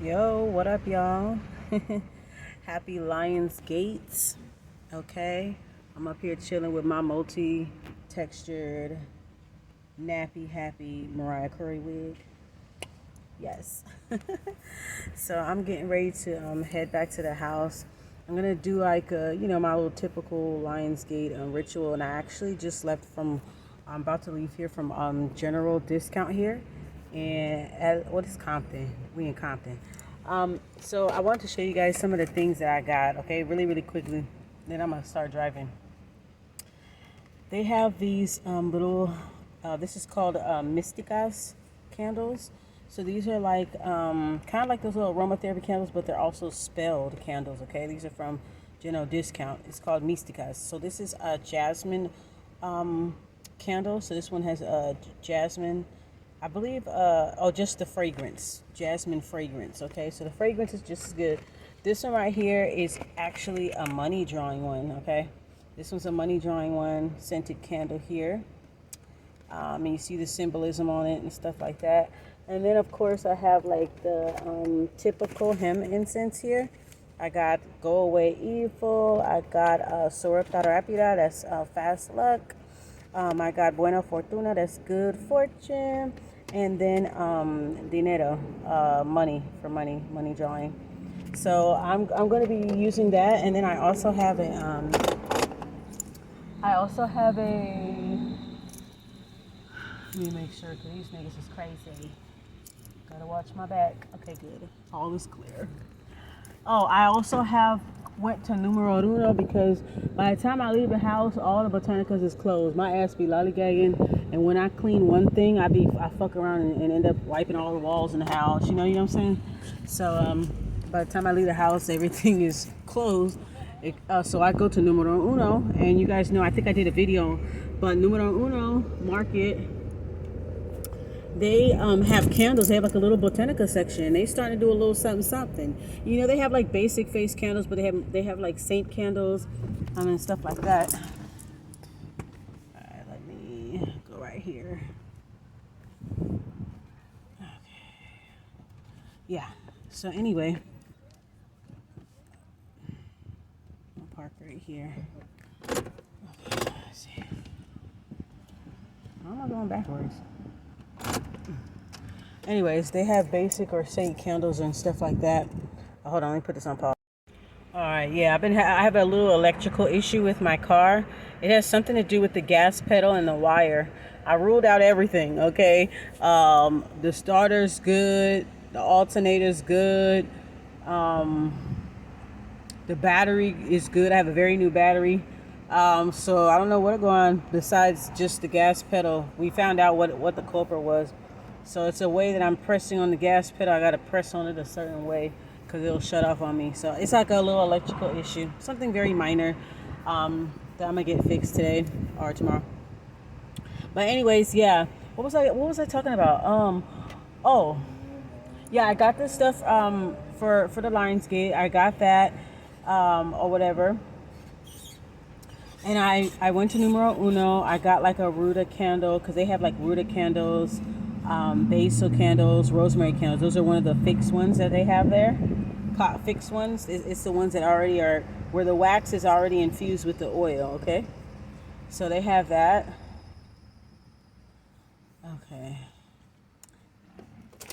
Yo, what up, y'all? Happy Lionsgate. Okay, I'm up here chilling with my multi-textured, nappy, happy Mariah Carey wig. Yes. So I'm getting ready to head back to the house. I'm gonna do like my little typical Lionsgate ritual, and I actually just left from. I'm about to leave here from General Discount here, and what is Compton? We in Compton. So I want to show you guys some of the things that I got. Okay, really quickly. Then I'm gonna start driving. They have these little. This is called Mysticas candles. So these are like kind of like those little aromatherapy candles, but they're also spelled candles. Okay, these are from General Discount. It's called Mysticas. So this is a jasmine candle. So this one has jasmine. I believe, just the fragrance, jasmine fragrance. Okay, so the fragrance is just as good. This one right here is actually a money drawing one. Okay, this one's a money drawing one, scented candle here. And you see the symbolism on it and stuff like that. And then, of course, I have like the typical hemp incense here. I got Go Away Evil. I got Sorata Rapida, that's fast luck. I got Buena Fortuna, that's good fortune. And then dinero, money for money drawing. So I'm going to be using that. And then I also have a let me make sure, because these niggas is crazy. Gotta watch my back. Okay, good. All is clear. Oh, I also went to numero uno because by the time I leave the house, all the botanicas is closed. My ass be lollygagging, and when I clean one thing, I fuck around and end up wiping all the walls in the house. You know what I'm saying? So by the time I leave the house, everything is closed. So I go to numero uno, and you guys know, I think I did a video, but numero uno market. They have candles. They have like a little botanica section. They starting to do a little something. You know, they have like basic face candles, but they have like saint candles, and stuff like that. All right, let me go right here. Okay. Yeah. So anyway, I'll park right here. Okay. Let's see. How am I going backwards? Anyways, they have basic or saint candles and stuff like that. Hold on, let me put this on pause. All right, yeah, I have a little electrical issue with my car. It has something to do with the gas pedal and the wire. I ruled out everything. Okay, the starter's good, the alternator's good, the battery is good. I have a very new battery. So I don't know what's going on besides just the gas pedal. We found out what the culprit was. So it's a way that I'm pressing on the gas pedal. I got to press on it a certain way because it'll shut off on me. So it's like a little electrical issue, something very minor that I'm gonna get fixed today or tomorrow. But anyways, yeah. What was I talking about? Oh, yeah. I got this stuff for the Lionsgate. I got that or whatever. And I went to numero uno. I got like a Ruta candle because they have like Ruta candles, basil candles, rosemary candles. Those are one of the fixed ones that they have there. Fixed ones. It's the ones that already are where the wax is already infused with the oil. Okay, so they have that. Okay,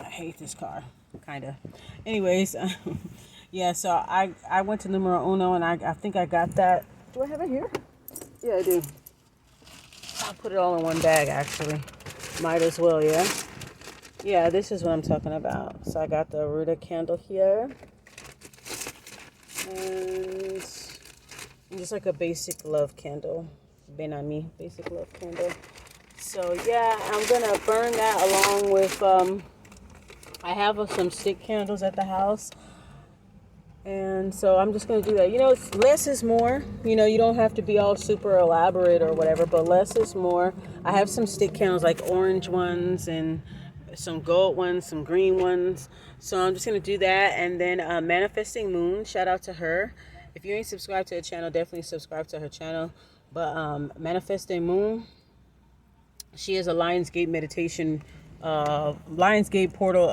I hate this car, kinda. Anyways, yeah. So I went to numero uno and I think I got that. Do I have it here? Yeah, I do. I'll put it all in one bag, actually. Might as well, yeah? Yeah, this is what I'm talking about. So I got the Ruta candle here. And just like a basic love candle. Benami, basic love candle. So yeah, I'm going to burn that along with, I have some stick candles at the house. And so I'm just going to do that. You know, less is more. You know, you don't have to be all super elaborate or whatever, but less is more. I have some stick candles, like orange ones and some gold ones, some green ones. So I'm just going to do that. And then Manifesting Moon, shout out to her. If you ain't subscribed to her channel, definitely subscribe to her channel. But Manifesting Moon, she is a Lionsgate meditation, Lionsgate portal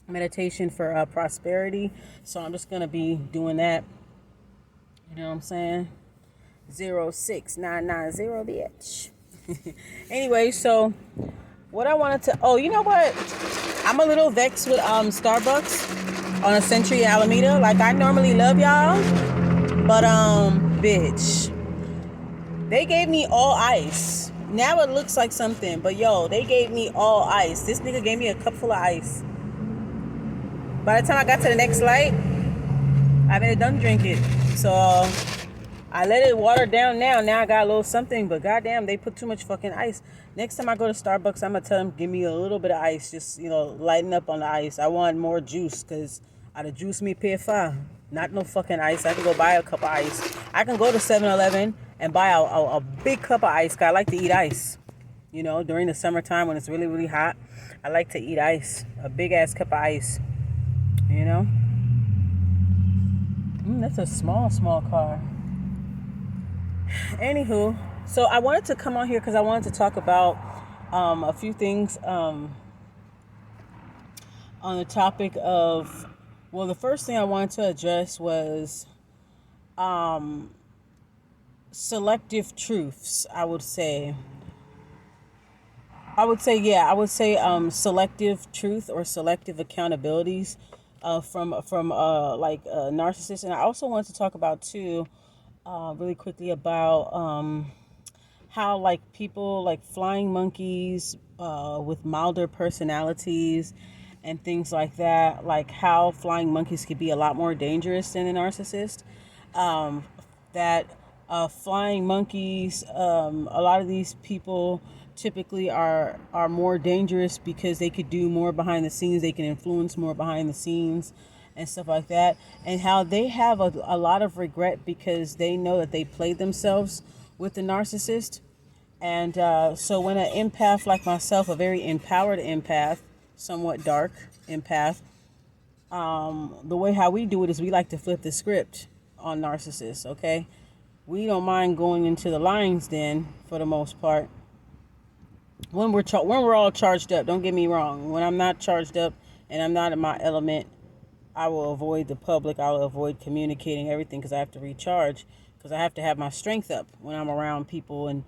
meditation for prosperity. So I'm just gonna be doing that. You know what I'm saying? 06990, bitch. Anyway, so what I wanted to, oh, you know what? I'm a little vexed with Starbucks on a Century Alameda. Like, I normally love y'all, but bitch, they gave me all ice. Now it looks like something, but yo, they gave me all ice. This nigga gave me a cup full of ice. By the time I got to the next light, I made it done drink it. So I let it water down now. Now I got a little something, but goddamn, they put too much fucking ice. Next time I go to Starbucks, I'm gonna tell them, give me a little bit of ice. Just, lighten up on the ice. I want more juice, because out of juice me pay $5. Not no fucking ice. I can go buy a cup of ice. I can go to 7-Eleven and buy a big cup of ice, because I like to eat ice. During the summertime when it's really, really hot, I like to eat ice. A big ass cup of ice. That's a small car. Anywho, so I wanted to come on here because I wanted to talk about a few things on the topic of, well, the first thing I wanted to address was selective truths, I would say. Selective truth or selective accountabilities from narcissists. And I also wanted to talk about too, really quickly, about how like people like flying monkeys with milder personalities and things like that, like how flying monkeys could be a lot more dangerous than a narcissist. That flying monkeys, a lot of these people typically are more dangerous because they could do more behind the scenes, they can influence more behind the scenes and stuff like that, and how they have a lot of regret because they know that they played themselves with the narcissist. And so when an empath like myself, a very empowered empath, somewhat dark empath, the way how we do it is we like to flip the script on narcissists, okay? We don't mind going into the lion's den for the most part. When we're all charged up, don't get me wrong. When I'm not charged up and I'm not in my element, I will avoid the public. I will avoid communicating everything because I have to recharge, because I have to have my strength up when I'm around people. And,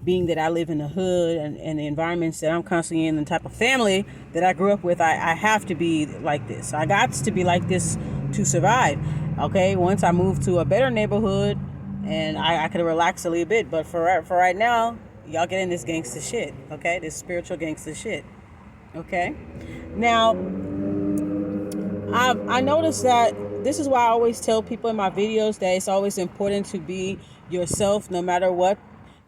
being that I live in the hood and the environments that I'm constantly in, the type of family that I grew up with, I have to be like this. I got to be like this to survive. Okay, once I moved to a better neighborhood and I could relax a little bit. But for right now, y'all get in this gangster shit, okay? This spiritual gangster shit, okay? Now, I noticed that this is why I always tell people in my videos that it's always important to be yourself no matter what,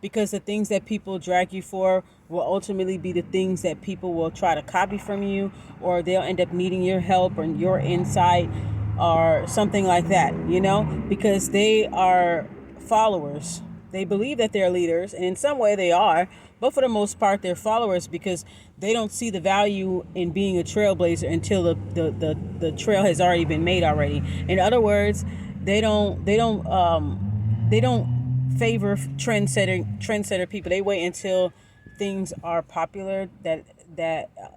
because the things that people drag you for will ultimately be the things that people will try to copy from you, or they'll end up needing your help or your insight or something like that, because they are followers. They believe that they're leaders, and in some way they are, but for the most part they're followers because they don't see the value in being a trailblazer until the trail has already been made already. In other words, they don't favor trendsetter people. They wait until things are popular, that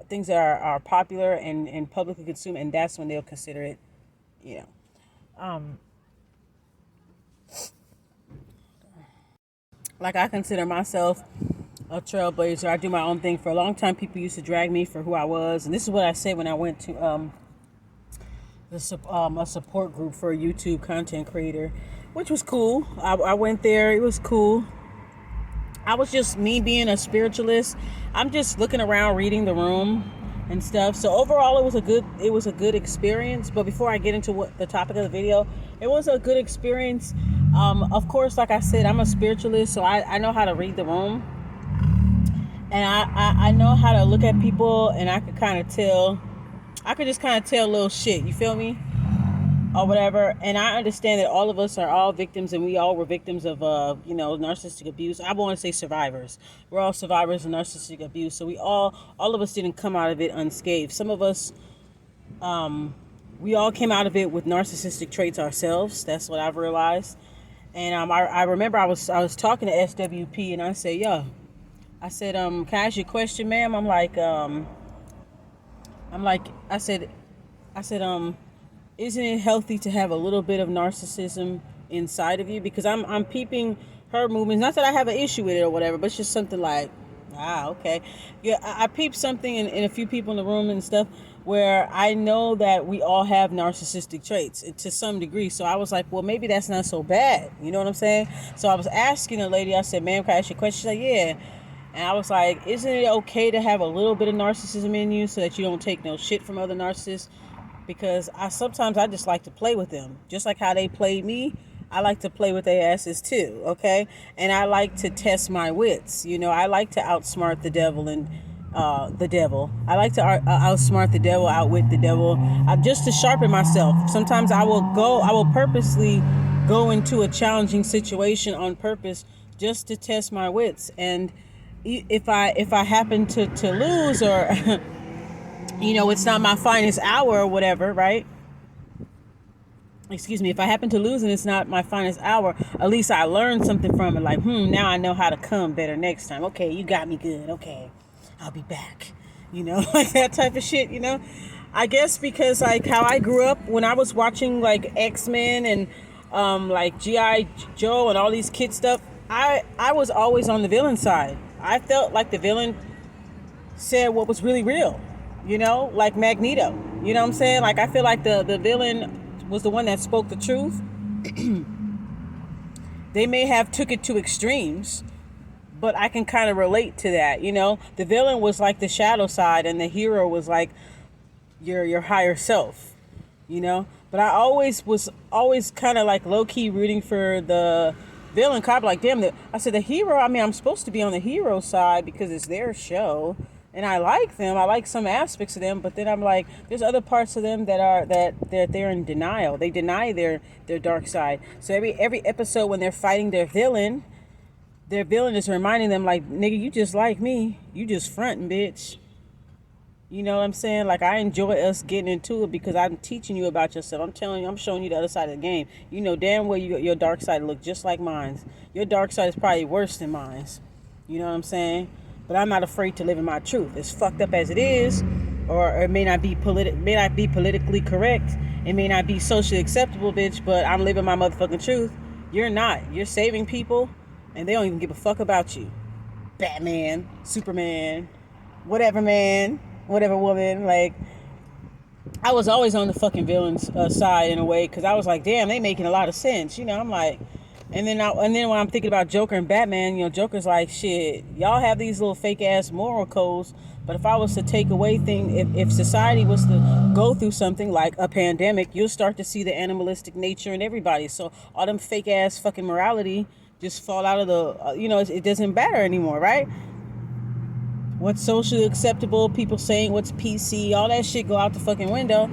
things that are popular and publicly consumed, and that's when they'll consider it, like I consider myself a trailblazer. I do my own thing. For a long time, people used to drag me for who I was, and this is what I said when I went to a support group for a YouTube content creator, which was cool. I went there. It was cool. I was just me being a spiritualist. I'm just looking around, reading the room and stuff. So overall, it was a good experience. But before I get into what the topic of the video, it was a good experience. Of course, like I said, I'm a spiritualist, so I know how to read the room, and I know how to look at people, and I could just kind of tell little shit. You feel me? Or whatever. And I understand that all of us are all victims, and we all were victims of narcissistic abuse. I want to say survivors. We're all survivors of narcissistic abuse. So all of us didn't come out of it unscathed. Some of us, we all came out of it with narcissistic traits ourselves. That's what I've realized. And I remember I was talking to SWP, and I said, can I ask you a question, ma'am? I said, I said, isn't it healthy to have a little bit of narcissism inside of you? Because I'm peeping her movements. Not that I have an issue with it or whatever, but it's just something like, okay. Yeah, I peeped something in a few people in the room and stuff where I know that we all have narcissistic traits to some degree. So I was like, well, maybe that's not so bad. You know what I'm saying? So I was asking a lady, I said, ma'am, can I ask you a question? She's like, yeah. And I was like, isn't it okay to have a little bit of narcissism in you so that you don't take no shit from other narcissists? Because sometimes I just like to play with them. Just like how they played me, I like to play with their asses too, okay? And I like to test my wits. You know, I like to outsmart the devil and the devil. I like to outsmart the devil, outwit the devil, just to sharpen myself. Sometimes I will purposely go into a challenging situation on purpose just to test my wits. And if I happen to lose, or you know, it's not my finest hour or whatever, right? Excuse me, if I happen to lose and it's not my finest hour, at least I learned something from it. Like, now I know how to come better next time. Okay, you got me good. Okay, I'll be back. You know, like that type of shit, you know? I guess because, like, how I grew up when I was watching, like, X-Men and, like, G.I. Joe and all these kid stuff, I was always on the villain side. I felt like the villain said what was really real, you know, like Magneto. You know what I'm saying? Like, I feel like the villain was the one that spoke the truth. They may have took it to extremes, but I can kind of relate to that, you know. The villain was like the shadow side and the hero was like your higher self, you know. But I was always kind of like low-key rooting for the villain cop. Like, damn, I said the hero, I mean, I'm supposed to be on the hero side because it's their show and I like them. I like some aspects of them, but then I'm like, there's other parts of them they're in denial. They deny their dark side. So every episode when they're fighting their villain is reminding them, like, nigga, you just like me. You just fronting, bitch. You know what I'm saying? Like, I enjoy us getting into it because I'm teaching you about yourself. I'm telling you, I'm showing you the other side of the game. You know damn well your dark side look just like mine. Your dark side is probably worse than mine. You know what I'm saying? But I'm not afraid to live in my truth. As fucked up as it is, or it may not be politically correct. It may not be socially acceptable, bitch, but I'm living my motherfucking truth. You're not. You're saving people, and they don't even give a fuck about you. Batman, Superman, whatever man, whatever woman. Like, I was always on the fucking villain's side in a way, because I was like, damn, they making a lot of sense. You know, I'm like, and then when I'm thinking about Joker and Batman, you know, Joker's like, shit, y'all have these little fake ass moral codes, but if I was to take away if society was to go through something like a pandemic, you'll start to see the animalistic nature in everybody. So all them fake ass fucking morality just fall out of the, you know, it doesn't matter anymore, right? What's socially acceptable, people saying what's PC, all that shit go out the fucking window,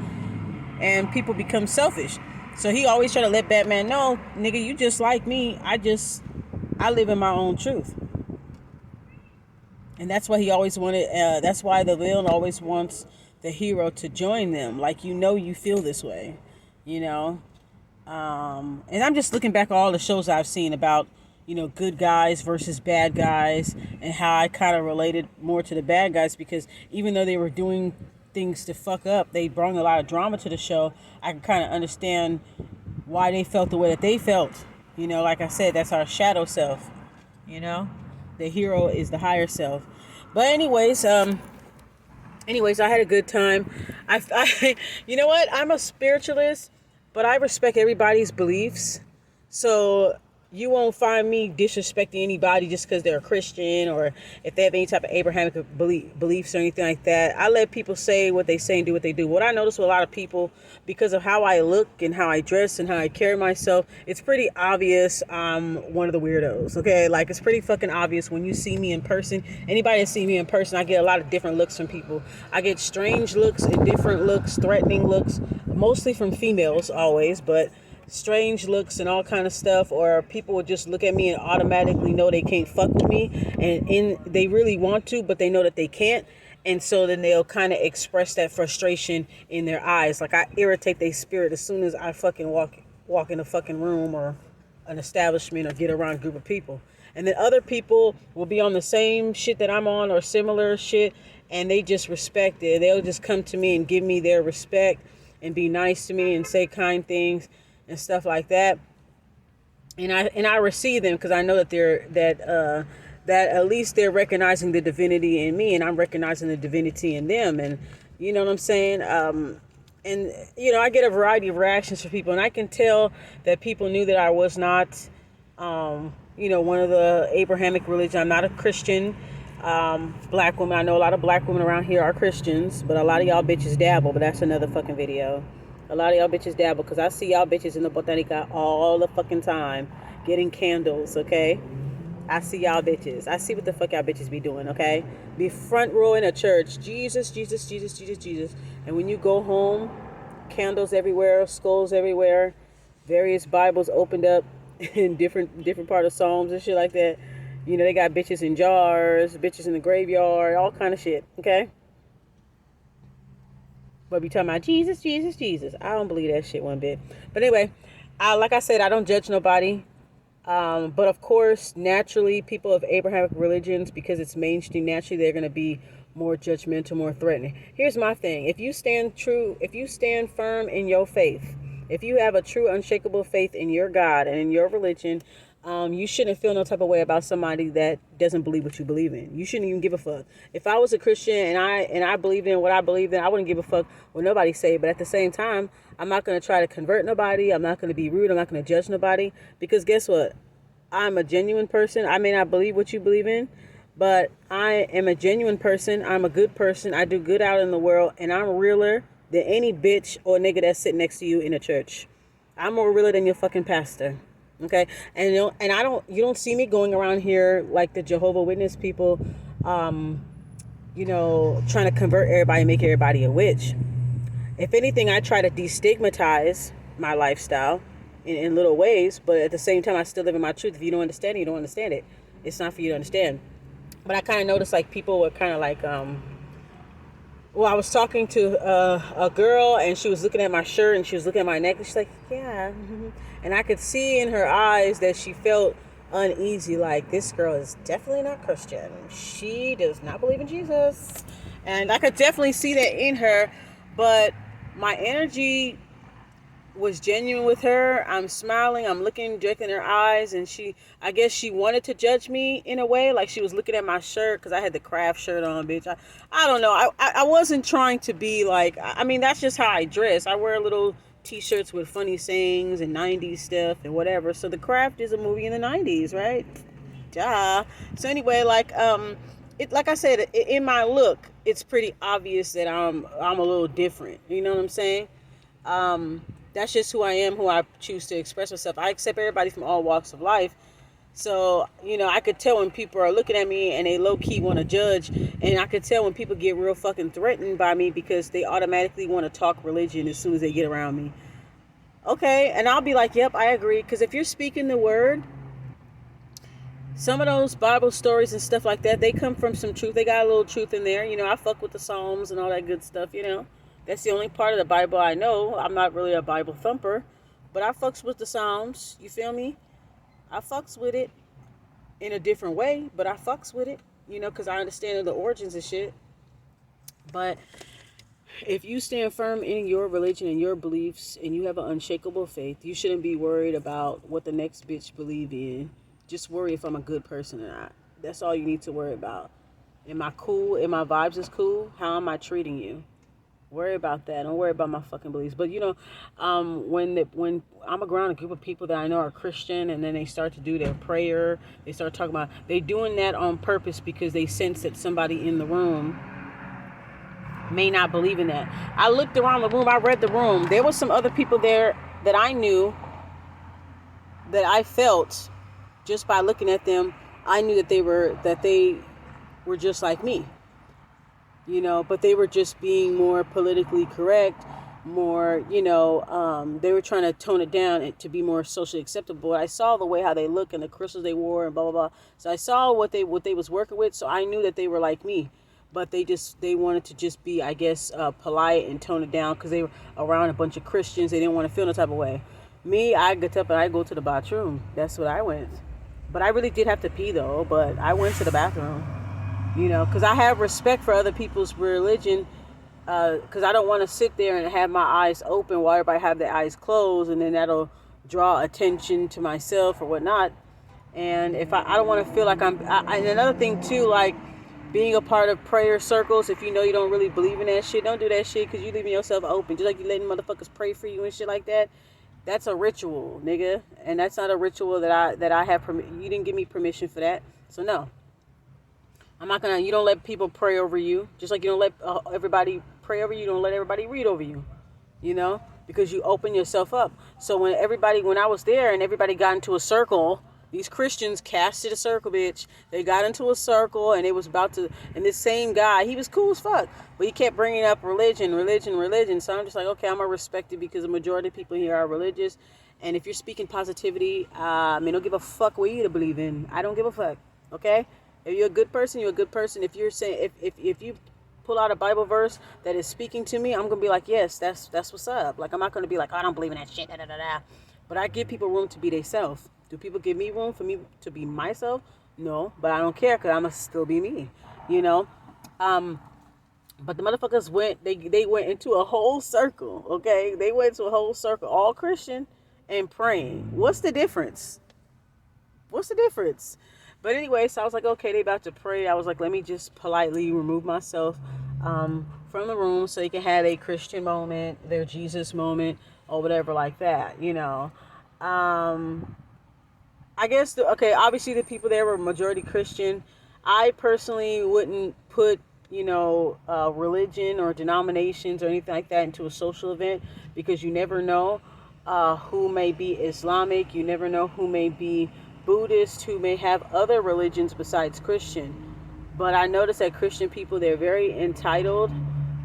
and people become selfish. So he always try to let Batman know, nigga, you just like me. I live in my own truth. And that's why he always wanted, that's why the villain always wants the hero to join them. Like, you know, you feel this way, you know. And I'm just looking back at all the shows I've seen about, you know, good guys versus bad guys, and how I kind of related more to the bad guys, because even though they were doing things to fuck up, they brought a lot of drama to the show. I can kind of understand why they felt the way that they felt. You know, like I said, that's our shadow self. You know, the hero is the higher self. But anyways, I had a good time. I you know what? I'm a spiritualist, but I respect everybody's beliefs. So you won't find me disrespecting anybody just because they're a Christian, or if they have any type of Abrahamic beliefs or anything like that. I let people say what they say and do what they do. What I notice with a lot of people, because of how I look and how I dress and how I carry myself, it's pretty obvious I'm one of the weirdos, okay? Like, it's pretty fucking obvious when you see me in person. Anybody that see me in person, I get a lot of different looks from people. I get strange looks and different looks, threatening looks, mostly from females always, but strange looks and all kind of stuff. Or people would just look at me and automatically know they can't fuck with me, and they really want to, but they know that they can't, and so then they'll kind of express that frustration in their eyes. Like, I irritate their spirit as soon as I fucking walk in a fucking room or an establishment or get around a group of people. And then other people will be on the same shit that I'm on or similar shit, and they just respect it. They'll just come to me and give me their respect and be nice to me and say kind things and stuff like that. And I receive them because I know that that at least they're recognizing the divinity in me, and I'm recognizing the divinity in them. And you know what I'm saying? And I get a variety of reactions from people, and I can tell that people knew that I was not one of the Abrahamic religion. I'm not a Christian. Black women, I know a lot of black women around here are Christians, but a lot of y'all bitches dabble, but that's another fucking video. A lot of y'all bitches dabble, because I see y'all bitches in the Botanica all the fucking time getting candles, okay? I see y'all bitches. I see what the fuck y'all bitches be doing, okay? Be front row in a church. Jesus, Jesus, Jesus, Jesus, Jesus. And when you go home, candles everywhere, skulls everywhere, various Bibles opened up in different part of Psalms and shit like that. They got bitches in jars, bitches in the graveyard, all kind of shit, okay? But be talking about Jesus, Jesus, Jesus. I don't believe that shit one bit. But anyway, like I said, I don't judge nobody. But of course, naturally, people of Abrahamic religions, because it's mainstream, naturally they're going to be more judgmental, more threatening. Here's my thing. If you stand firm in your faith, if you have a true, unshakable faith in your God and in your religion, you shouldn't feel no type of way about somebody that doesn't believe what you believe in. You shouldn't even give a fuck. If I was a Christian and I believed in what I believed in, I wouldn't give a fuck what nobody say. But at the same time, I'm not going to try to convert nobody. I'm not going to be rude. I'm not going to judge nobody. Because guess what? I'm a genuine person. I may not believe what you believe in, but I am a genuine person. I'm a good person. I do good out in the world, and I'm realer than any bitch or nigga that's sitting next to you in a church. I'm more realer than your fucking pastor. Okay, and you don't see me going around here like the Jehovah Witness people, trying to convert everybody and make everybody a witch. If anything, I try to destigmatize my lifestyle in little ways, but at the same time, I still live in my truth. If you don't understand it, you don't understand it. It's not for you to understand. But I kind of noticed like people were kind of like, I was talking to a girl, and she was looking at my shirt, and she was looking at my neck, and she's like, yeah. And I could see in her eyes that she felt uneasy, like, this girl is definitely not Christian. She does not believe in Jesus. And I could definitely see that in her, but my energy was genuine with her. I'm smiling, I'm looking directly in her eyes, and I guess she wanted to judge me in a way, like she was looking at my shirt, because I had the craft shirt on, bitch. I don't know, I wasn't trying to be like, I mean, that's just how I dress. I wear little t-shirts with funny sayings and 90s stuff and whatever. So The Craft is a movie in the 90s, right? Duh. So anyway, like I said, in my look, it's pretty obvious that I'm a little different. You know what I'm saying? That's just who I am, who I choose to express myself. I accept everybody from all walks of life. So, I could tell when people are looking at me and they low-key want to judge. And I could tell when people get real fucking threatened by me because they automatically want to talk religion as soon as they get around me. Okay, and I'll be like, yep, I agree. Because if you're speaking the word, some of those Bible stories and stuff like that, they come from some truth. They got a little truth in there. I fuck with the Psalms and all that good stuff, That's the only part of the Bible I know. I'm not really a Bible thumper, but I fucks with the Psalms. You feel me? I fucks with it in a different way, but I fucks with it, because I understand the origins and shit. But if you stand firm in your religion and your beliefs and you have an unshakable faith, you shouldn't be worried about what the next bitch believe in. Just worry if I'm a good person or not. That's all you need to worry about. Am I cool? Am my vibes is cool? How am I treating you? Worry about that. Don't worry about my fucking beliefs. But when I'm around a group of people that I know are Christian, and then they start to do their prayer, they start talking about, they doing that on purpose because they sense that somebody in the room may not believe in that. I looked around the room. I read the room. There was some other people there that I knew, that I felt just by looking at them. I knew that they were just like me. But they were just being more politically correct, more, they were trying to tone it down to be more socially acceptable. I saw the way how they look and the crystals they wore and blah, blah, blah. So I saw what they was working with. So I knew that they were like me, but they wanted to just be, I guess, polite and tone it down because they were around a bunch of Christians. They didn't want to feel no type of way. Me, I get up and I go to the bathroom. That's what I went. But I really did have to pee though, but I went to the bathroom. Because I have respect for other people's religion, because I don't want to sit there and have my eyes open while everybody have their eyes closed, and then that'll draw attention to myself or whatnot. And if I don't want to feel like and another thing too, like being a part of prayer circles, if you know you don't really believe in that shit, don't do that shit, because you leaving yourself open. Just like you letting motherfuckers pray for you and shit like that. That's a ritual, nigga. And that's not a ritual that I have you didn't give me permission for that. So no. I'm not gonna, you don't let people pray over you. Just like you don't let everybody pray over you, you don't let everybody read over you. You know? Because you open yourself up. So when I was there and everybody got into a circle, these Christians casted a circle, bitch. They got into a circle and it was about to, and this same guy, he was cool as fuck, but he kept bringing up religion. So I'm just like, okay, I'm gonna respect it, because the majority of people here are religious. And if you're speaking positivity, I don't give a fuck what you believe in. I don't give a fuck. Okay? If you're a good person, you're a good person. If you're saying, if you pull out a Bible verse that is speaking to me, I'm gonna be like, yes, that's what's up. Like, I'm not gonna be like, I don't believe in that shit, da da da da. But I give people room to be themselves. Do people give me room for me to be myself? No, but I don't care, because I'm going to still be me, you know? But the motherfuckers they went into a whole circle, okay? They went into a whole circle, all Christian and praying. What's the difference? But anyway, so I was like, okay, they about to pray. I was like, let me just politely remove myself from the room so they can have a Christian moment, their Jesus moment, or whatever like that, you know? I guess, obviously the people there were majority Christian. I personally wouldn't put, religion or denominations or anything like that into a social event, because you never know who may be Islamic. You never know who may be Buddhist, who may have other religions besides Christian. But I noticed that Christian people, they're very entitled,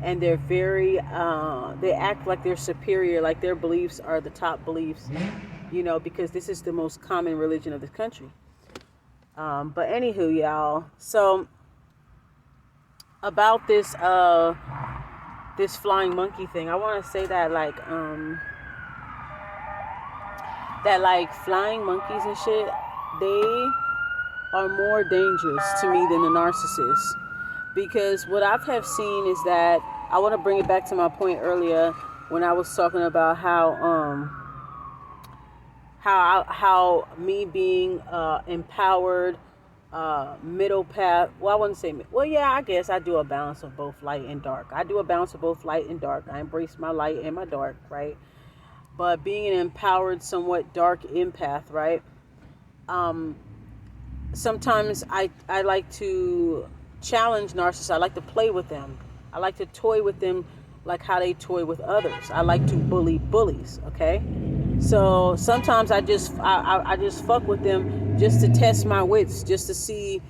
and they're very, they act like they're superior, like their beliefs are the top beliefs. Because this is the most common religion of this country. But anywho, y'all. So about this this flying monkey thing, I want to say that flying monkeys and shit, they are more dangerous to me than the narcissist. Because what I have seen is that, I want to bring it back to my point earlier when I was talking about how me being empowered, middle path. Well, I wouldn't say. Well, yeah, I guess I do a balance of both light and dark. I embrace my light and my dark, right? But being an empowered, somewhat dark empath, right? Sometimes I like to challenge narcissists. I like to play with them. I like to toy with them like how they toy with others. I like to bully bullies, okay? So sometimes I just fuck with them just to test my wits, just to see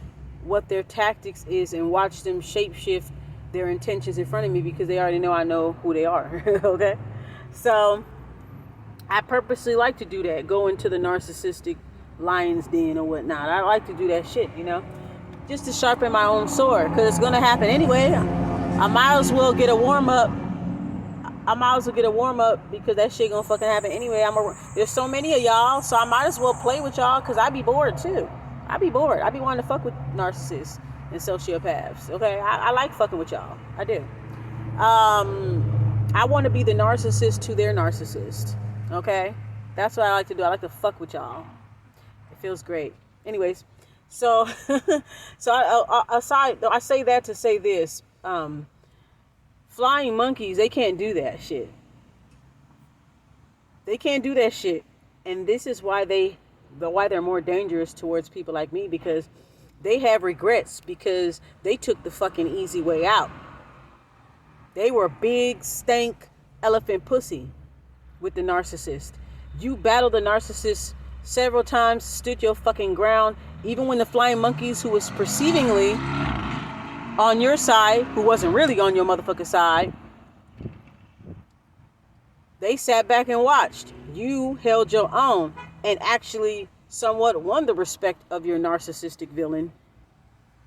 what their tactics is, and watch them shapeshift their intentions in front of me, because they already know I know who they are. Okay? So I purposely like to do that, go into the narcissistic lion's den or whatnot. I like to do that shit, just to sharpen my own sword, because it's gonna happen anyway. I might as well get a warm up. Because that shit gonna fucking happen anyway. There's so many of y'all, so I might as well play with y'all, because I be bored too. I be wanting to fuck with narcissists and sociopaths. Okay, I like fucking with y'all. I do. I want to be the narcissist to their narcissist. Okay, that's what I like to do. I like to fuck with y'all. It feels great. Anyways, so I say that to say this. Flying monkeys, they can't do that shit. And this is why they're more dangerous towards people like me, because they have regrets, because they took the fucking easy way out. They were big stank elephant pussy with the narcissist. You battled the narcissist several times, stood your fucking ground, even when the flying monkeys, who was perceivingly on your side, who wasn't really on your motherfucking side, they sat back and watched. You held your own and actually somewhat won the respect of your narcissistic villain.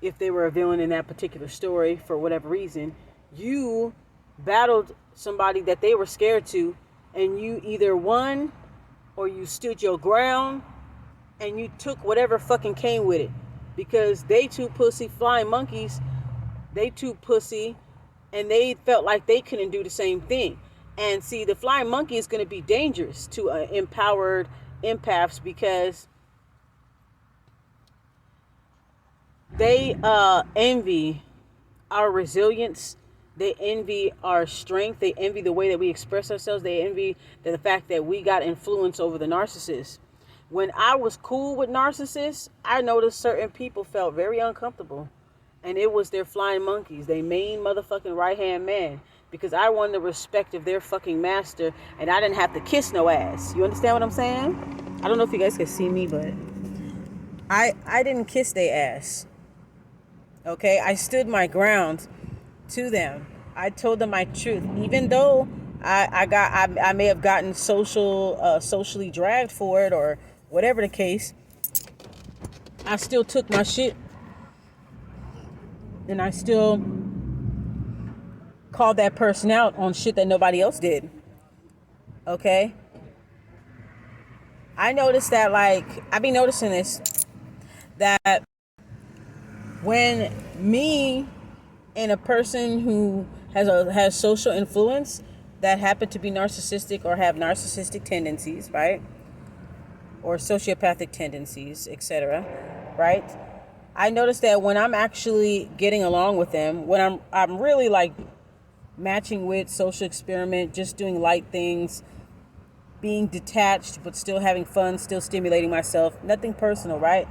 If they were a villain in that particular story, for whatever reason, you battled somebody that they were scared to, and you either won or you stood your ground, and you took whatever fucking came with it. Because they too pussy flying monkeys, they too pussy and they felt like they couldn't do the same thing. And see, the flying monkey is going to be dangerous to empowered empaths because they envy our resilience. They envy our strength. They envy the way that we express ourselves. They envy the fact that we got influence over the narcissist. When I was cool with narcissists, I noticed certain people felt very uncomfortable. And it was their flying monkeys, they main motherfucking right-hand man. Because I won the respect of their fucking master, and I didn't have to kiss no ass. You understand what I'm saying? I don't know if you guys can see me, but I didn't kiss their ass. Okay? I stood my ground to them. I told them my truth. Even though I may have gotten socially dragged for it or whatever the case, I still took my shit. And I still called that person out on shit that nobody else did. Okay? I noticed that, like, I be noticing this, that when me and a person who has social influence that happen to be narcissistic or have narcissistic tendencies, right? Or sociopathic tendencies, etc., right? I noticed that when I'm actually getting along with them, when I'm really like matching with, social experiment, just doing light things, being detached but still having fun, still stimulating myself, nothing personal, right?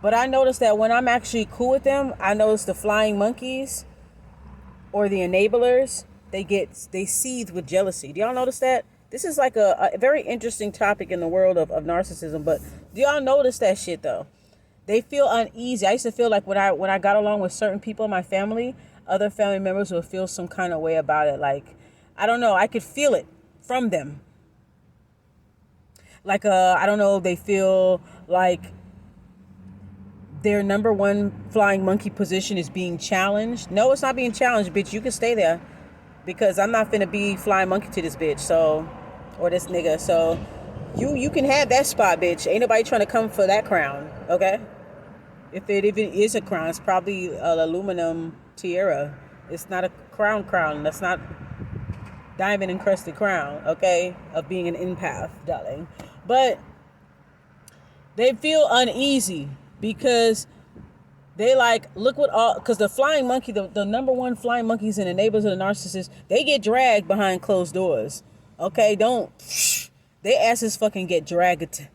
But I noticed that when I'm actually cool with them, I notice the flying monkeys or the enablers, they seethe with jealousy. Do y'all notice that? This is like a very interesting topic in the world of narcissism, but do y'all notice that shit though? They feel uneasy. I used to feel like when I got along with certain people in my family, other family members would feel some kind of way about it. Like, I don't know, I could feel it from them. Like, I don't know, they feel like their number one flying monkey position is being challenged. No, it's not being challenged, bitch. You can stay there because I'm not finna be flying monkey to this bitch, so, or this nigga. So you can have that spot, bitch. Ain't nobody trying to come for that crown, okay? If it is a crown, it's probably an aluminum tiara. It's not a crown. That's not diamond encrusted crown, okay, of being an empath, darling. But they feel uneasy because they like, look what all, because the flying monkey, the number one flying monkeys and enablers of the narcissist, they get dragged behind closed doors. Okay, they asses fucking get dragged.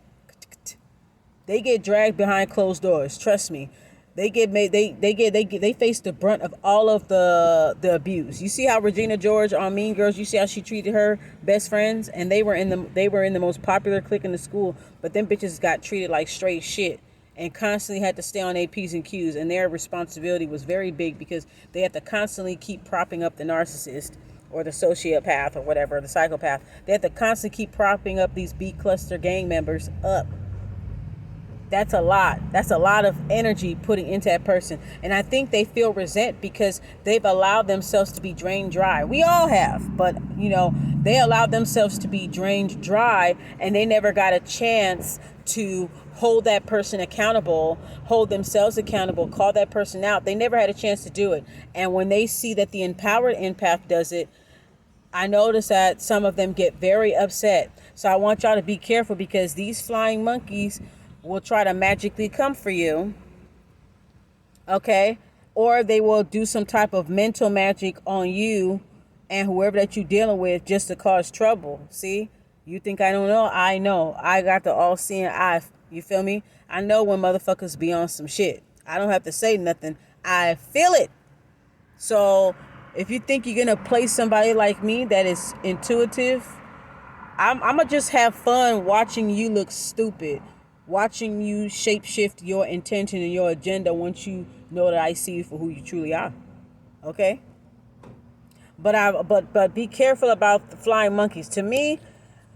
They get dragged behind closed doors. Trust me. They face the brunt of all of the abuse. You see how Regina George on Mean Girls, you see how she treated her best friends, and they were in the most popular clique in the school, but them bitches got treated like straight shit and constantly had to stay on their P's and Q's, and their responsibility was very big because they had to constantly keep propping up the narcissist or the sociopath or whatever, the psychopath. They had to constantly keep propping up these B cluster gang members up. That's a lot. That's a lot of energy putting into that person. And I think they feel resent because they've allowed themselves to be drained dry. We all have, but they allowed themselves to be drained dry and they never got a chance to hold that person accountable, hold themselves accountable, call that person out. They never had a chance to do it. And when they see that the empowered empath does it, I notice that some of them get very upset. So I want y'all to be careful because these flying monkeys will try to magically come for you, okay? Or they will do some type of mental magic on you and whoever that you're dealing with just to cause trouble. See? You think I don't know? I know. I got the all-seeing eye. You feel me? I know when motherfuckers be on some shit. I don't have to say nothing. I feel it. So if you think you're going to play somebody like me that is intuitive, I'm going to just have fun watching you look stupid. Watching you shapeshift your intention and your agenda once you know that I see you for who you truly are. Okay? But be careful about the flying monkeys. To me,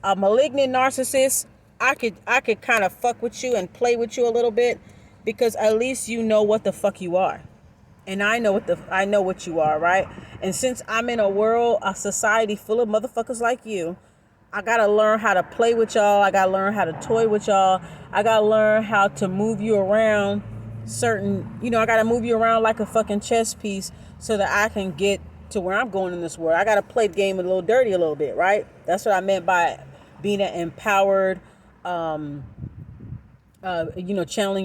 a malignant narcissist, I could kind of fuck with you and play with you a little bit because at least you know what the fuck you are. And I know what you are, right? And since I'm in a society full of motherfuckers like you, I gotta learn how to play with y'all. I gotta learn how to toy with y'all. I gotta learn how to move you around I gotta move you around like a fucking chess piece so that I can get to where I'm going in this world. I got to play the game a little dirty a little bit, right? That's what I meant by being an empowered, channeling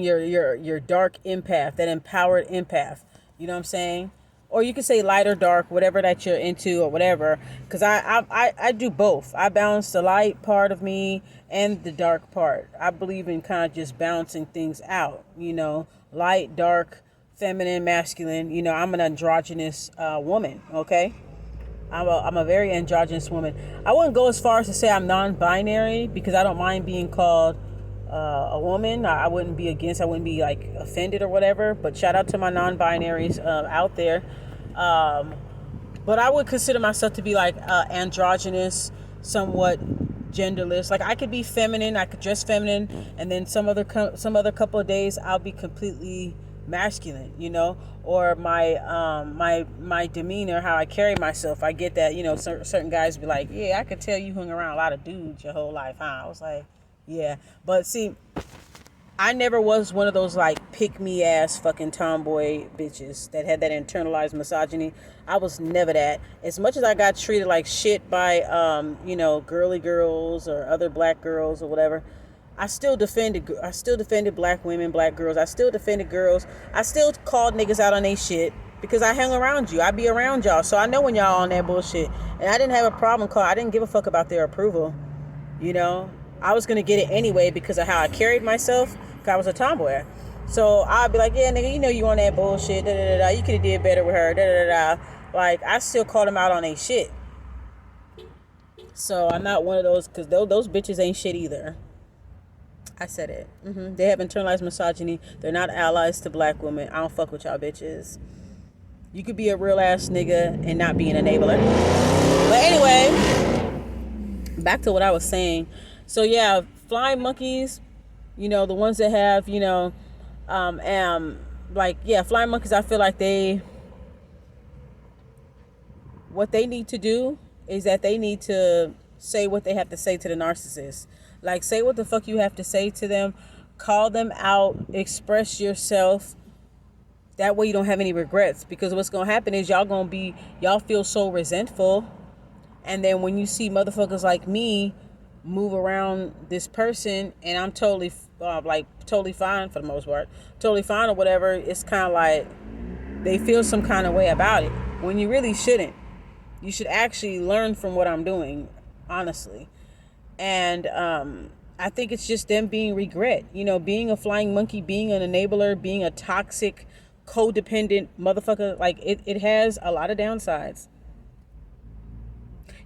your dark empath, that empowered empath. You know what I'm saying? Or you could say light or dark, whatever that you're into or whatever. Because I do both. I balance the light part of me and the dark part. I believe in kind of just balancing things out. Light, dark, feminine, masculine. I'm an androgynous woman. Okay. I'm a very androgynous woman. I wouldn't go as far as to say I'm non-binary because I don't mind being called a woman. I wouldn't be like offended or whatever. But shout out to my non-binaries out there. But I would consider myself to be like androgynous, somewhat genderless. Like I could be feminine, I could dress feminine, and then some other couple of days I'll be completely masculine, or my demeanor, how I carry myself. I get that, certain guys be like, yeah, I could tell you hung around a lot of dudes your whole life, huh? I was like, yeah. But see, I never was one of those like pick me ass fucking tomboy bitches that had that internalized misogyny. I was never that. As much as I got treated like shit by girly girls or other black girls or whatever, I still defended black women, black girls. I still defended girls. I still called niggas out on they shit because I hang around you. I be around y'all. So I know when y'all on that bullshit. And I didn't have a problem I didn't give a fuck about their approval. I was going to get it anyway because of how I carried myself. Because I was a tomboy. So I'd be like, yeah, nigga, you on that bullshit. Da, da, da, da. You could have did better with her. Da, da, da, da. Like, I still called them out on they shit. So I'm not one of those, because those bitches ain't shit either. I said it. They have internalized misogyny. They're not allies to black women. I don't fuck with y'all bitches. You could be a real ass nigga and not be an enabler. But anyway, back to what I was saying. So yeah, flying monkeys, the ones that have, flying monkeys, I feel like what they need to do is that they need to say what they have to say to the narcissist. Like, say what the fuck you have to say to them. Call them out. Express yourself. That way you don't have any regrets. Because what's going to happen is y'all feel so resentful. And then when you see motherfuckers like me move around this person and I'm totally fine for the most part. Totally fine or whatever. It's kind of like they feel some kind of way about it. When you really shouldn't. You should actually learn from what I'm doing. Honestly. And I think it's just them being regret. Being a flying monkey, being an enabler, being a toxic, codependent motherfucker. Like, it has a lot of downsides.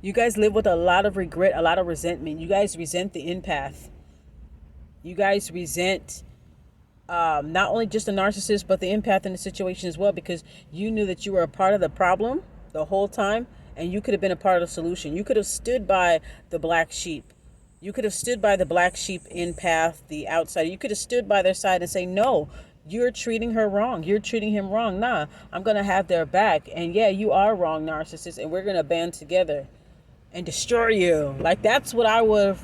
You guys live with a lot of regret, a lot of resentment. You guys resent the empath. You guys resent not only just the narcissist, but the empath in the situation as well. Because you knew that you were a part of the problem the whole time. And you could have been a part of the solution. You could have stood by the black sheep. You could have stood by the black sheep empath, the outsider. You could have stood by their side and say, no, you're treating her wrong. You're treating him wrong. Nah, I'm going to have their back. And yeah, you are wrong, narcissist. And we're going to band together and destroy you. Like, that's what I would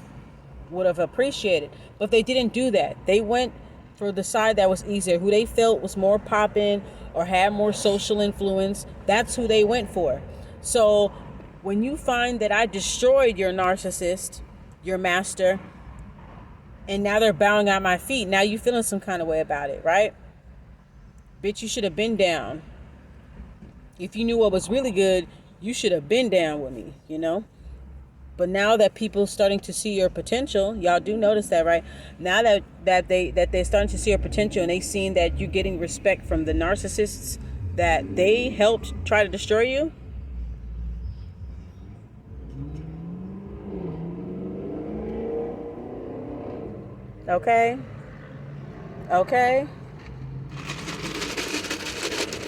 have appreciated. But they didn't do that. They went for the side that was easier, who they felt was more poppin' or had more social influence. That's who they went for. So when you find that I destroyed your narcissist, your master, and now they're bowing at my feet, now you feeling some kind of way about it, right? Bitch, you should have been down. If you knew what was really good, you should have been down with me, But now that people starting to see your potential, y'all do notice that, right? Now that they're starting to see your potential and they seen that you're getting respect from the narcissists that they helped try to destroy you. Okay.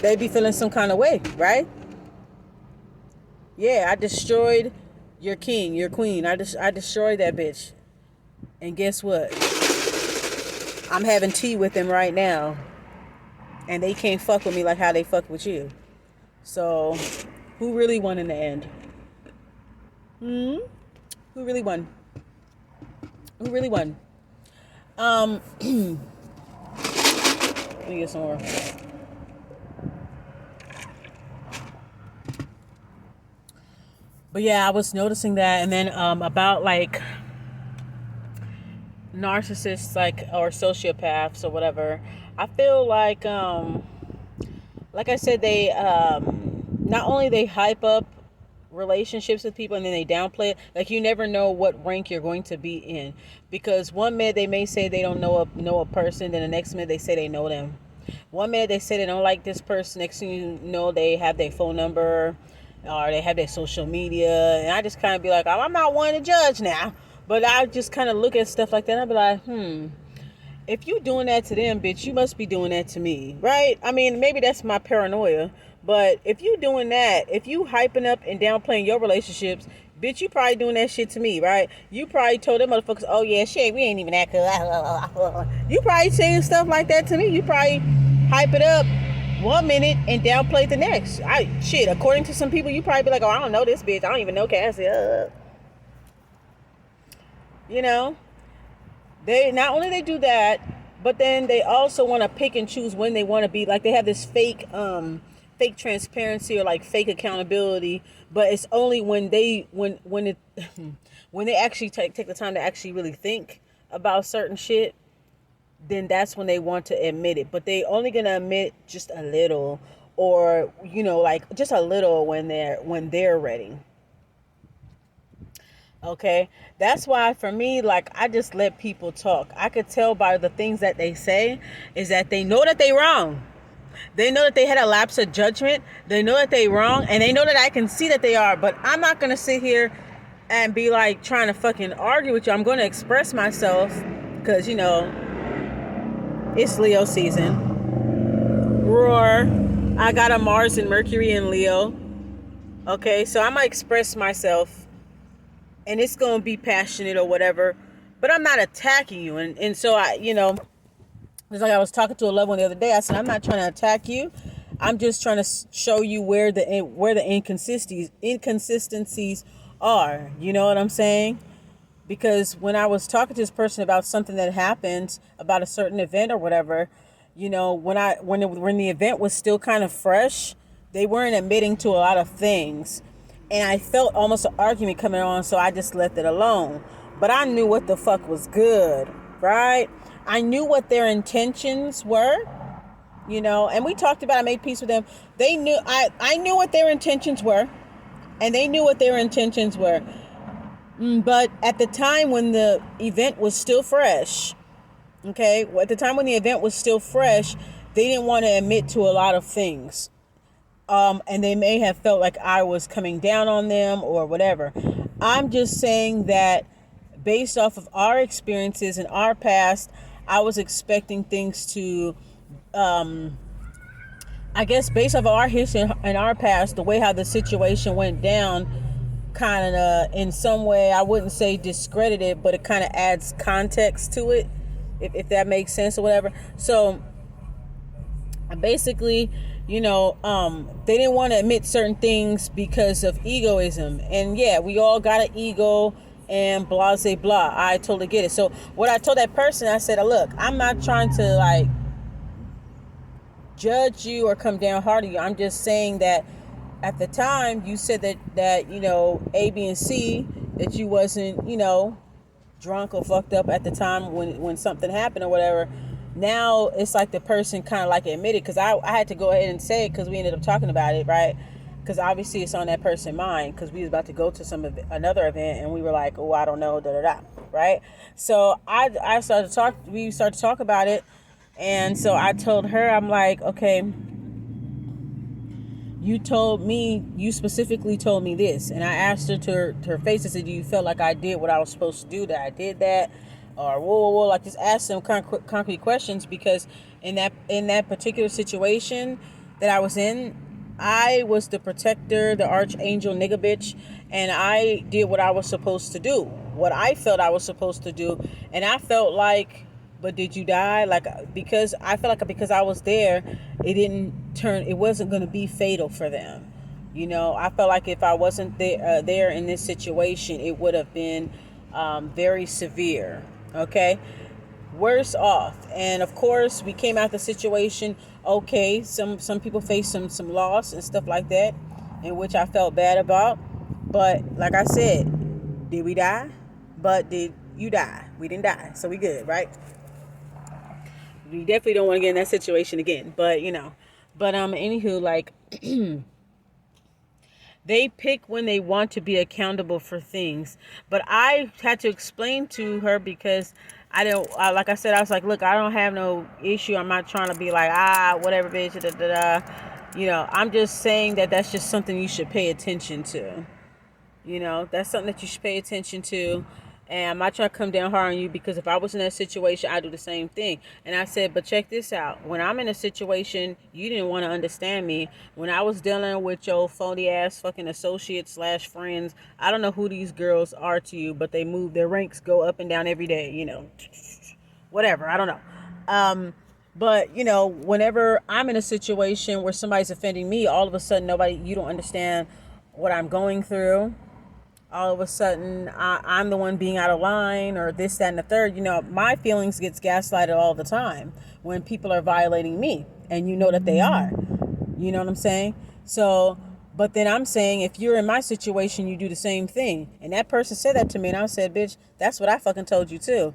They be feeling some kind of way, right? Yeah, I destroyed your king, your queen. I destroyed that bitch. And guess what? I'm having tea with them right now. And they can't fuck with me like how they fuck with you. So, who really won in the end? Who really won? Who really won? Let me get some more. But yeah, I was noticing that. And then about like narcissists, like, or sociopaths or whatever, I feel like I said, they not only they hype up relationships with people and then they downplay it. Like, you never know what rank you're going to be in, because one minute they may say they don't know a person, then the next minute they say they know them. One minute they say they don't like this person, next thing you know they have their phone number or they have their social media. And I just kind of be like, oh, I'm not one to judge now, but I just kind of look at stuff like that and I be like, if you doing that to them, bitch, you must be doing that to me, right? I mean, maybe that's my paranoia, but if you doing that, if you hyping up and downplaying your relationships, bitch, you probably doing that shit to me, right? You probably told them motherfuckers, oh yeah, shit, we ain't even that good. You probably saying stuff like that to me. You probably hype it up one minute and downplay the next. Shit, according to some people, you probably be like, oh, I don't know this bitch. I don't even know Cassie. You know? They not only they do that, but then they also want to pick and choose when they want to be, like, they have this fake transparency or like fake accountability, but it's only when it when they actually take the time to actually really think about certain shit, then that's when they want to admit it. But they only gonna admit just a little, or like just a little when they're ready. Okay, that's why for me, like, I just let people talk. I could tell by the things that they say is that they know that they wrong. They know that they had a lapse of judgment. They know that they wrong, and they know that I can see that they are. But I'm not gonna sit here and be like trying to fucking argue with you. I'm gonna express myself because it's Leo season. Roar! I got a Mars and Mercury in Leo. Okay, so I'm gonna express myself. And it's going to be passionate or whatever, but I'm not attacking you. And so it's like I was talking to a loved one the other day. I said, I'm not trying to attack you. I'm just trying to show you where the inconsistencies are. You know what I'm saying? Because when I was talking to this person about something that happened, about a certain event or whatever, when the event was still kind of fresh, they weren't admitting to a lot of things. And I felt almost an argument coming on, so I just left it alone. But I knew what the fuck was good, right? I knew what their intentions were, and we talked about it, I made peace with them. They knew, I knew what their intentions were, and they knew what their intentions were. But at the time when the event was still fresh, they didn't want to admit to a lot of things. And they may have felt like I was coming down on them or whatever. I'm just saying that based off of our experiences in our past, I was expecting things to, I guess based off of our history and our past, the way how the situation went down, kind of in some way, I wouldn't say discredited, but it kind of adds context to it, if that makes sense or whatever. So basically, they didn't want to admit certain things because of egoism. And yeah, we all got an ego and blah, blah, blah. I totally get it. So what I told that person, I said, look, I'm not trying to like judge you or come down hard on you. I'm just saying that at the time you said that A, B, and C, that you wasn't, drunk or fucked up at the time when something happened or whatever. Now it's like the person kind of like admitted, because I had to go ahead and say it because we ended up talking about it, right? Because obviously it's on that person's mind, because we was about to go to another event and we were like, oh, I don't know, right? So we started to talk about it, and so I told her, I'm like, okay, you specifically told me this, and I asked her to her face, I said, do you feel like I did what I was supposed to do, that I did that? Or whoa, like just ask some concrete questions, because in that particular situation that I was in, I was the protector, the archangel nigga bitch, and I did what I was supposed to do, what I felt I was supposed to do. And I felt like, but did you die? Because I felt like because I was there, it wasn't going to be fatal for them. I felt like if I wasn't there in this situation, it would have been very severe. Okay, worse off. And of course, we came out the situation okay. Some people faced some loss and stuff like that, in which I felt bad about. But like I said, did we die? But did you die? We didn't die, so we good, right? We definitely don't want to get in that situation again. But anywho, like they pick when they want to be accountable for things. But I had to explain to her because like I said, I was like, look, I don't have no issue. I'm not trying to be like, whatever, bitch, da, da, da. I'm just saying that that's just something you should pay attention to. That's something that you should pay attention to. And I'm not trying to come down hard on you, because if I was in that situation, I'd do the same thing. And I said, but check this out. When I'm in a situation, you didn't want to understand me. When I was dealing with your phony ass fucking associates / friends, I don't know who these girls are to you, but they move, their ranks go up and down every day, whatever. I don't know. But whenever I'm in a situation where somebody's offending me, all of a sudden you don't understand what I'm going through. All of a sudden I'm the one being out of line, or this, that, and the third. My feelings gets gaslighted all the time when people are violating me, and that they are. You know what I'm saying? So, but then I'm saying, if you're in my situation, you do the same thing. And that person said that to me, and I said, bitch, that's what I fucking told you too,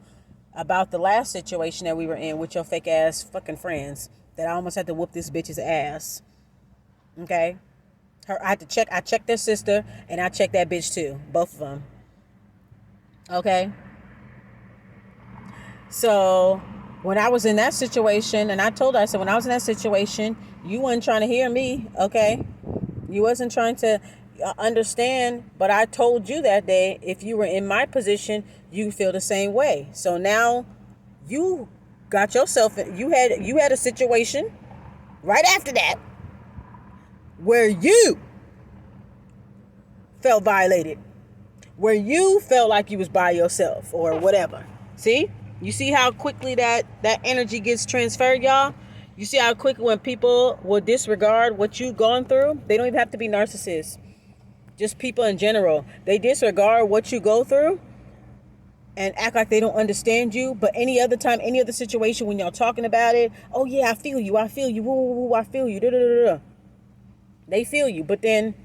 about the last situation that we were in with your fake ass fucking friends, that I almost had to whoop this bitch's ass. Okay? I checked their sister, and I checked that bitch too. Both of them. Okay? So, when I was in that situation, and I told her, I said, when I was in that situation, you weren't trying to hear me, okay? You wasn't trying to understand, but I told you that day, if you were in my position, you feel the same way. So now, you got yourself, you had a situation right after that, where you felt violated, where you felt like you was by yourself or whatever. See? You see how quickly that energy gets transferred, y'all? You see how quickly when people will disregard what you've gone through? They don't even have to be narcissists. Just people in general. They disregard what you go through and act like they don't understand you. But any other time, any other situation, when y'all talking about it, oh yeah, I feel you, woo, woo, woo, I feel you, da, da, da, da. They feel you, but then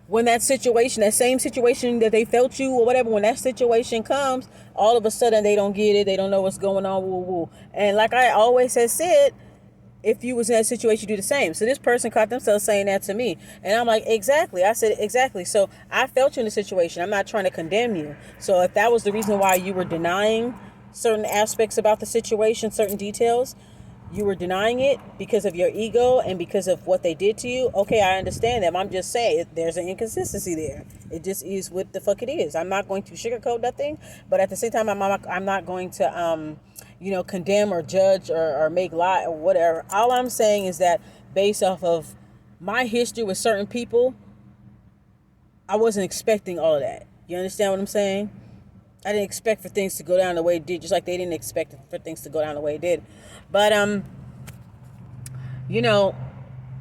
when that same situation that they felt you or whatever, when that situation comes, all of a sudden they don't get it. They don't know what's going on. Woo, woo. And like I always have said, if you was in that situation, you do the same. So this person caught themselves saying that to me. And I'm like, exactly. I said, exactly. So I felt you in the situation. I'm not trying to condemn you. So if that was the reason why you were denying certain aspects about the situation, certain details, you were denying it because of your ego and because of what they did to you. Okay, I understand that. I'm just saying there's an inconsistency there. It just is what the fuck it is. I'm not going to sugarcoat nothing, but at the same time, I'm not going to, condemn or judge or make lie or whatever. All I'm saying is that based off of my history with certain people, I wasn't expecting all of that. You understand what I'm saying? I didn't expect for things to go down the way it did, just like they didn't expect for things to go down the way it did. But,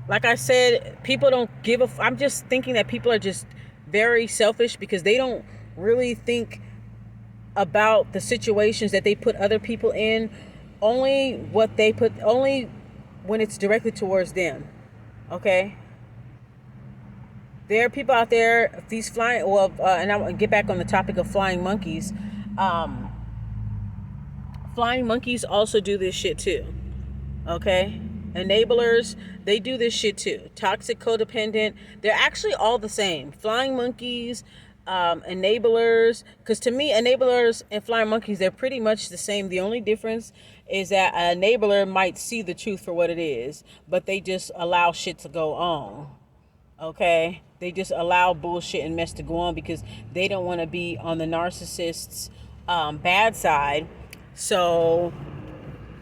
like I said, people don't give a I'm just thinking that people are just very selfish because they don't really think about the situations that they put other people in, only when it's directly towards them. Okay? There are people out there, these flying, and I'll get back on the topic of flying monkeys. Flying monkeys also do this shit too. Okay? Enablers, they do this shit too. Toxic, codependent, they're actually all the same. Flying monkeys, enablers, because to me, enablers and flying monkeys, they're pretty much the same. The only difference is that an enabler might see the truth for what it is, but they just allow shit to go on. Okay? They just allow bullshit and mess to go on because they don't want to be on the narcissist's bad side. So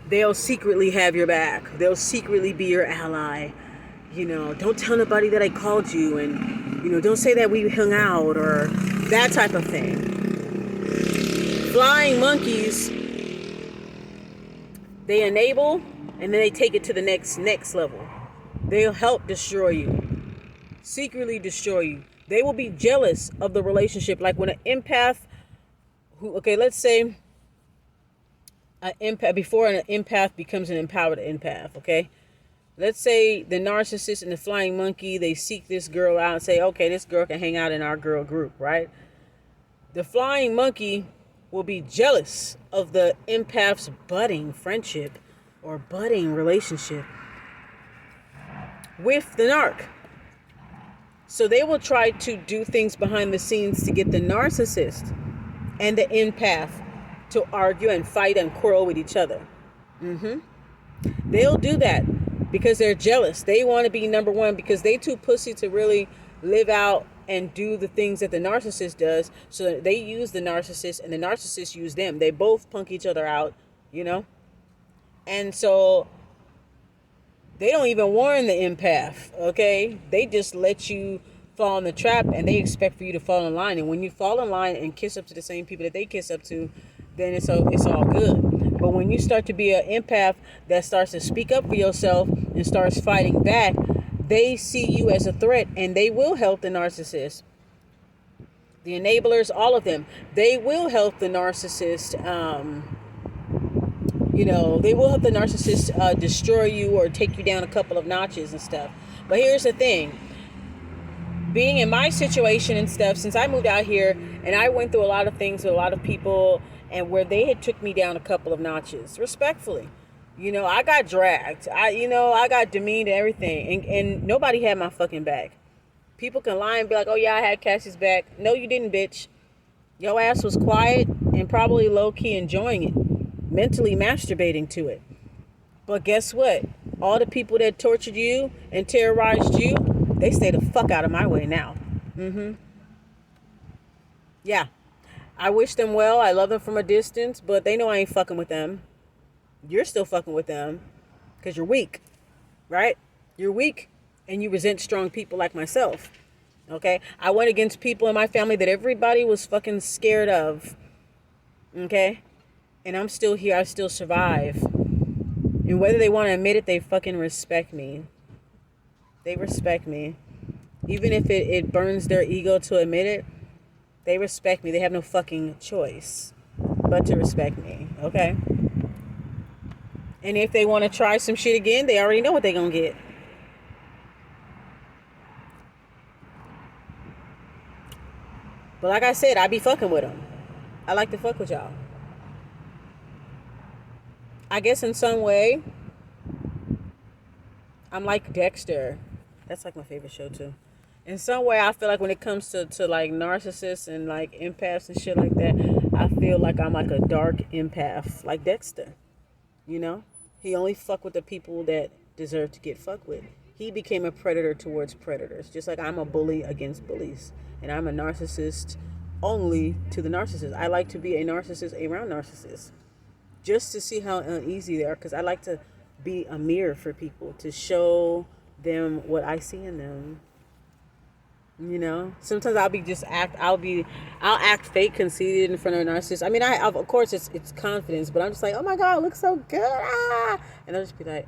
they'll secretly have your back. They'll secretly be your ally. Don't tell nobody that I called you, and, don't say that we hung out, or that type of thing. Flying monkeys, they enable, and then they take it to the next level. They'll help destroy you. Secretly destroy you. They will be jealous of the relationship. Like when an empath, let's say an empath, before an empath becomes an empowered empath, okay? let's say the narcissist and the flying monkey, they seek this girl out and say, okay, this girl can hang out in our girl group, right? The flying monkey will be jealous of the empath's budding friendship or budding relationship with the narc. So they will try to do things behind the scenes to get the narcissist and the empath to argue and fight and quarrel with each other. They'll do that because they're jealous. They want to be number one because they too pussy to really live out and do the things that the narcissist does. So they use the narcissist and the narcissist use them. They both punk each other out, you know? And so they don't even warn the empath, okay? They just let you fall in the trap and they expect for you to fall in line. And when you fall in line and kiss up to the same people that they kiss up to, then it's all good. But when you start to be an empath that starts to speak up for yourself and starts fighting back, they see you as a threat and they will help the narcissist. The enablers, all of them, they will help the narcissist, they will help the narcissist destroy you or take you down a couple of notches and stuff. But here's the thing. Being in my situation and stuff, since I moved out here and I went through a lot of things with a lot of people and where they had took me down a couple of notches, respectfully. I got dragged. I got demeaned and everything. And nobody had my fucking back. People can lie and be like, oh yeah, I had Cassie's back. No, you didn't, bitch. Your ass was quiet and probably low-key enjoying it. Mentally masturbating to it. But guess what? All the people that tortured you and terrorized you, they stay the fuck out of my way now. Yeah. I wish them well. I love them from a distance, but they know I ain't fucking with them. You're still fucking with them because you're weak, right? You're weak and you resent strong people like myself. Okay? I went against people in my family that everybody was fucking scared of. Okay? And I'm still here. I still survive. And whether they want to admit it, they fucking respect me. They respect me. Even if it burns their ego to admit it, they respect me. They have no fucking choice but to respect me. Okay? And if they want to try some shit again, they already know what they're going to get. But like I said, I be fucking with them. I like to fuck with y'all. I guess in some way, I'm like Dexter. That's like my favorite show too. In some way, I feel like when it comes to like narcissists and like empaths and shit like that, I feel like I'm like a dark empath, like Dexter. He only fuck with the people that deserve to get fucked with. He became a predator towards predators, just like I'm a bully against bullies. And I'm a narcissist only to the narcissist. I like to be a narcissist around narcissists, just to see how uneasy they are, because I like to be a mirror for people, to show them what I see in them. Sometimes I'll act fake conceited in front of a narcissist. I mean, of course it's confidence, but I'm just like, oh my God, it looks so good. And I'll just be like,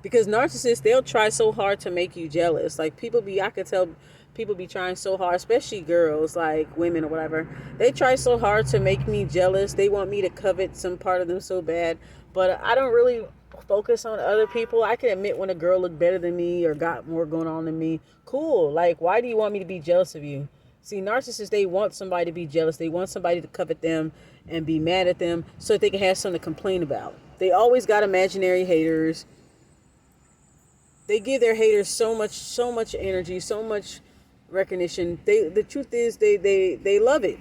because narcissists, they'll try so hard to make you jealous. Like I could tell people be trying so hard, especially girls, like women or whatever. They try so hard to make me jealous. They want me to covet some part of them so bad, but I don't really focus on other people. I can admit when a girl looked better than me or got more going on than me. Cool. Like, why do you want me to be jealous of you? See, narcissists, they want somebody to be jealous. They want somebody to covet them and be mad at them so that they can have something to complain about. They always got imaginary haters. They give their haters so much energy, so much recognition. The truth is they love it,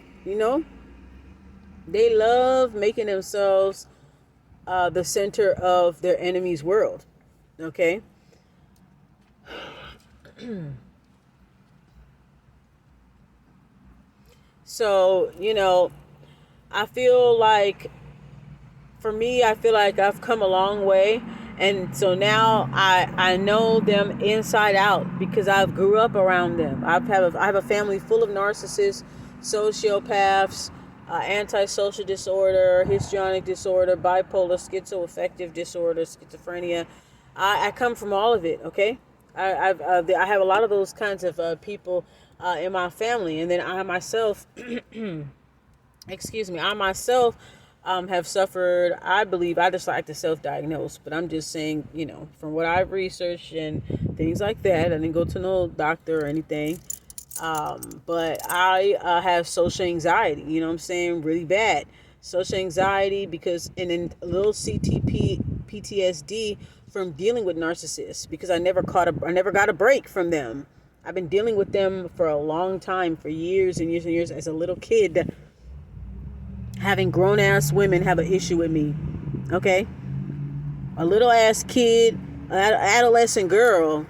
They love making themselves the center of their enemy's world. Okay? So, I feel like, for me, I feel like I've come a long way. And so now I know them inside out because I've grew up around them. I have a family full of narcissists, sociopaths, antisocial disorder, histrionic disorder, bipolar, schizoaffective disorder, schizophrenia. I come from all of it, okay? I have a lot of those kinds of people in my family. And then I myself, have suffered, I believe, I just like to self-diagnose, but I'm just saying, from what I've researched and things like that, I didn't go to no doctor or anything, but I have social anxiety, you know what I'm saying, really bad social anxiety, because, and then a little PTSD from dealing with narcissists, because I never got a break from them. I've been dealing with them for a long time, for years and years and years, as a little kid, having grown-ass women have an issue with me, okay? A little-ass kid, an adolescent girl,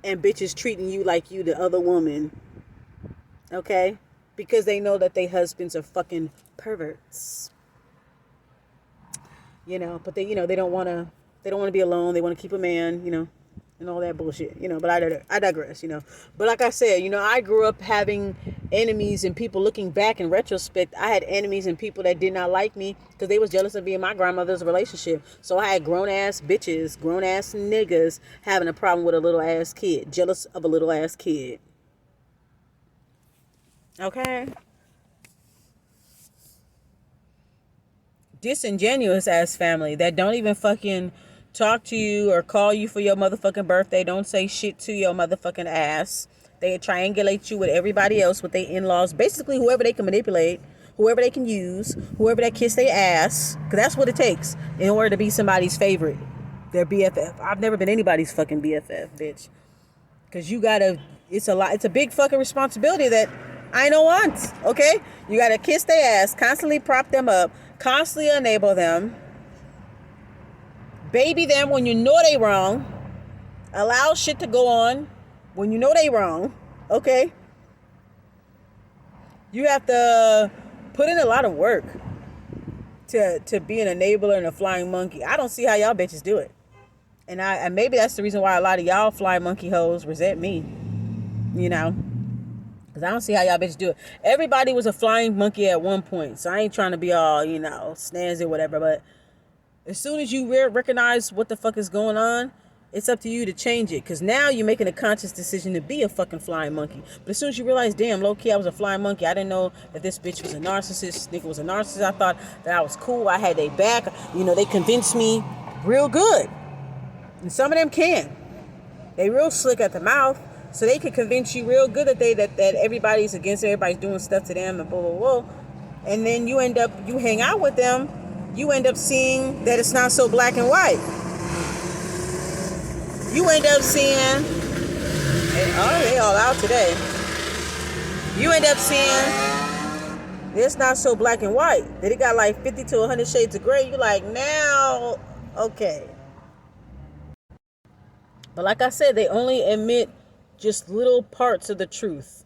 and bitches treating you like you the other woman, okay? Because they know that their husbands are fucking perverts. But they don't want to be alone. They want to keep a man, and all that bullshit, but I digress, But like I said, I grew up having enemies and people. Looking back in retrospect, I had enemies and people that did not like me because they was jealous of me and my grandmother's relationship. So I had grown-ass bitches, grown-ass niggas having a problem with a little-ass kid, jealous of a little-ass kid. Okay? Disingenuous-ass family that don't even fucking talk to you or call you for your motherfucking birthday. Don't say shit to your motherfucking ass. They triangulate you with everybody else, with their in-laws. Basically, whoever they can manipulate, whoever they can use, whoever that kiss their ass. Because that's what it takes in order to be somebody's favorite. Their BFF. I've never been anybody's fucking BFF, bitch. Because you gotta, it's a big fucking responsibility that I don't want, okay? You gotta kiss their ass, constantly prop them up, constantly enable them, baby them when you know they wrong, allow shit to go on when you know they wrong, okay? You have to put in a lot of work to be an enabler and a flying monkey. I don't see how y'all bitches do it. And maybe that's the reason why a lot of y'all fly monkey hoes resent me, because I don't see how y'all bitches do it. Everybody was a flying monkey at one point, so I ain't trying to be all, snazzy or whatever, but as soon as you recognize what the fuck is going on, it's up to you to change it, because now you're making a conscious decision to be a fucking flying monkey. But as soon as you realize, damn, low-key, I was a flying monkey. I didn't know that this bitch was a narcissist. This nigga was a narcissist. I thought that I was cool. I had their back. They convinced me real good. And some of them can. They real slick at the mouth, so they can convince you real good that everybody's against, everybody's doing stuff to them and blah, blah, blah. And then you hang out with them, you end up seeing that it's not so black and white. You end up seeing, they all out today. You end up seeing it's not so black and white. That it got like 50 to 100 shades of gray. You're like, now, okay. But like I said, they only admit just little parts of the truth.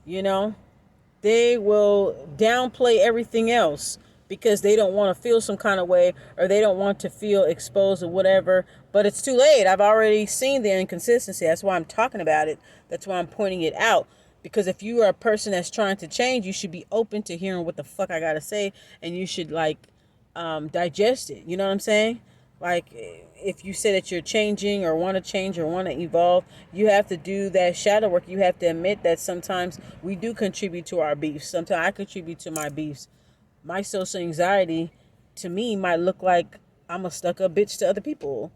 They will downplay everything else because they don't want to feel some kind of way, or they don't want to feel exposed or whatever. But it's too late. I've already seen the inconsistency. That's why I'm talking about it. That's why I'm pointing it out. Because if you are a person that's trying to change, you should be open to hearing what the fuck I gotta say, and you should digest it. You know what I'm saying? Like, if you say that you're changing or want to change or want to evolve, you have to do that shadow work. You have to admit that sometimes we do contribute to our beefs. Sometimes I contribute to my beefs. My social anxiety, to me, might look like I'm a stuck-up bitch to other people.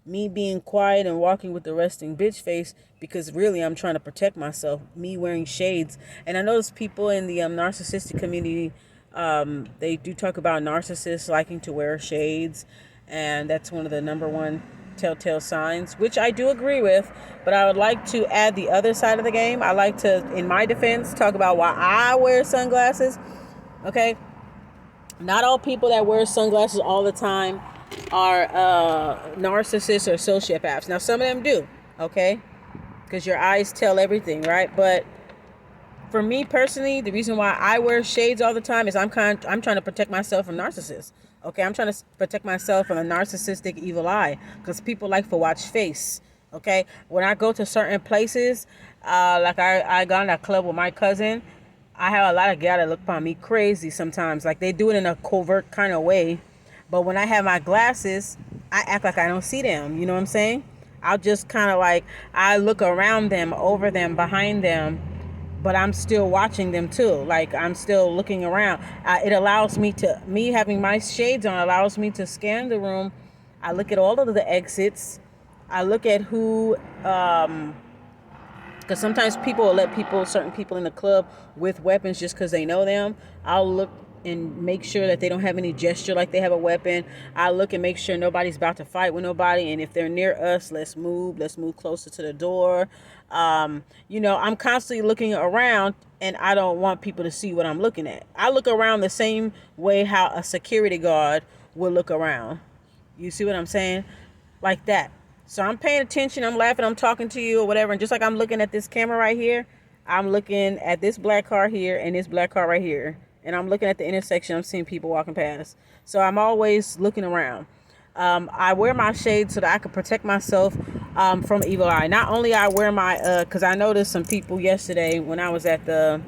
Me being quiet and walking with the resting bitch face because really I'm trying to protect myself. Me wearing shades. And I notice people in the narcissistic community, they do talk about narcissists liking to wear shades. And that's one of the number one telltale signs, which I do agree with. But I would like to add the other side of the game. I like to, in my defense, talk about why I wear sunglasses. Okay? Not all people that wear sunglasses all the time are narcissists or sociopaths. Now, some of them do. Okay? Because your eyes tell everything, right? But for me personally, the reason why I wear shades all the time is I'm trying to protect myself from narcissists. Okay, I'm trying to protect myself from a narcissistic evil eye, because people like to watch face. Okay, when I go to certain places, like I got in a club with my cousin, I have a lot of guys that look upon me crazy sometimes. Like, they do it in a covert kind of way, but when I have my glasses, I act like I don't see them. You know what I'm saying? I'll just kind of I look around them, over them, behind them, but I'm still watching them too. Like, I'm still looking around. It allows me having my shades on allows me to scan the room. I look at all of the exits. I look at who, because sometimes people will let certain people in the club with weapons just because they know them. I'll look and make sure that they don't have any gesture like they have a weapon. I look and make sure nobody's about to fight with nobody. And if they're near us, let's move. Let's move closer to the door. I'm constantly looking around, and I don't want people to see what I'm looking at. I look around the same way how a security guard will look around. You see what I'm saying? Like that. So I'm paying attention, I'm laughing, I'm talking to you or whatever. And just like I'm looking at this camera right here, I'm looking at this black car here and this black car right here. And I'm looking at the intersection, I'm seeing people walking past. So I'm always looking around. I wear my shades so that I can protect myself from evil eye. Not only I wear my, because I noticed some people yesterday when I was at the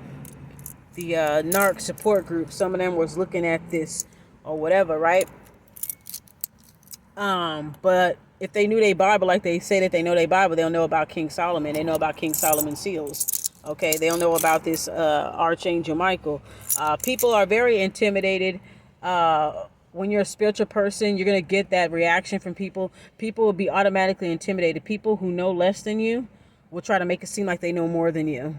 Narc support group, some of them was looking at this or whatever, right? But if they knew their Bible, like they say that they know their Bible, they'll know about King Solomon. They know about King Solomon's seals. Okay, they'll know about this Archangel Michael. People are very intimidated. When you're a spiritual person, you're gonna get that reaction from people. People will be automatically intimidated. People who know less than you will try to make it seem like they know more than you.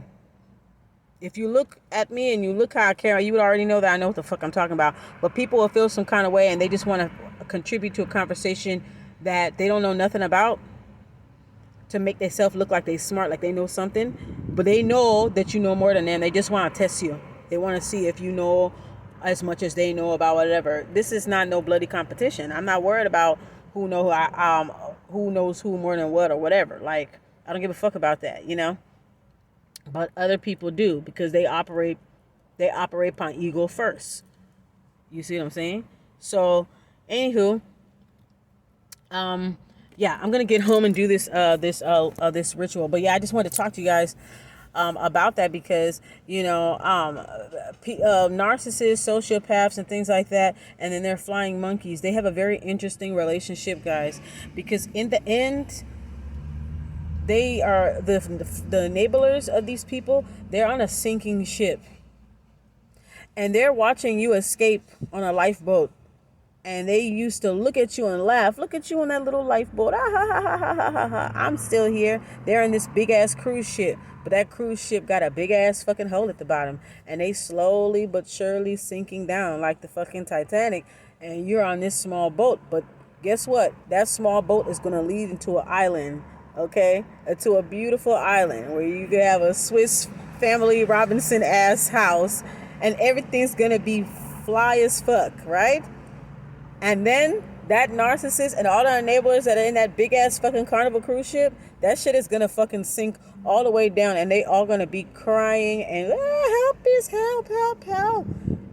If you look at me and you look how I carry, you would already know that I know what the fuck I'm talking about. But people will feel some kind of way and they just want to contribute to a conversation that they don't know nothing about to make themselves look like they smart, like they know something. But they know that you know more than them. They just want to test you. They want to see if you know as much as they know about whatever. This is not no bloody competition. I'm not worried about who knows who more than what or whatever. Like, I don't give a fuck about that, But other people do, because they operate upon ego first. You see what I'm saying? So, anywho, yeah, I'm gonna get home and do this ritual. But yeah, I just wanted to talk to you guys about that, because narcissists, sociopaths, and things like that, and then they're flying monkeys. They have a very interesting relationship, guys, because in the end, they are the enablers of these people. They're on a sinking ship, and they're watching you escape on a lifeboat. And they used to look at you and laugh. Look at you on that little lifeboat. Ah, ha, ha, ha, ha, ha, ha, ha. I'm still here. They're in this big ass cruise ship. But that cruise ship got a big ass fucking hole at the bottom. And they slowly but surely sinking down like the fucking Titanic. And you're on this small boat. But guess what? That small boat is going to lead into an island. Okay? To a beautiful island where you can have a Swiss Family Robinson ass house. And everything's going to be fly as fuck. Right? And then that narcissist and all the enablers that are in that big ass fucking Carnival cruise ship, that shit is gonna fucking sink all the way down, and they all gonna be crying and help us, help.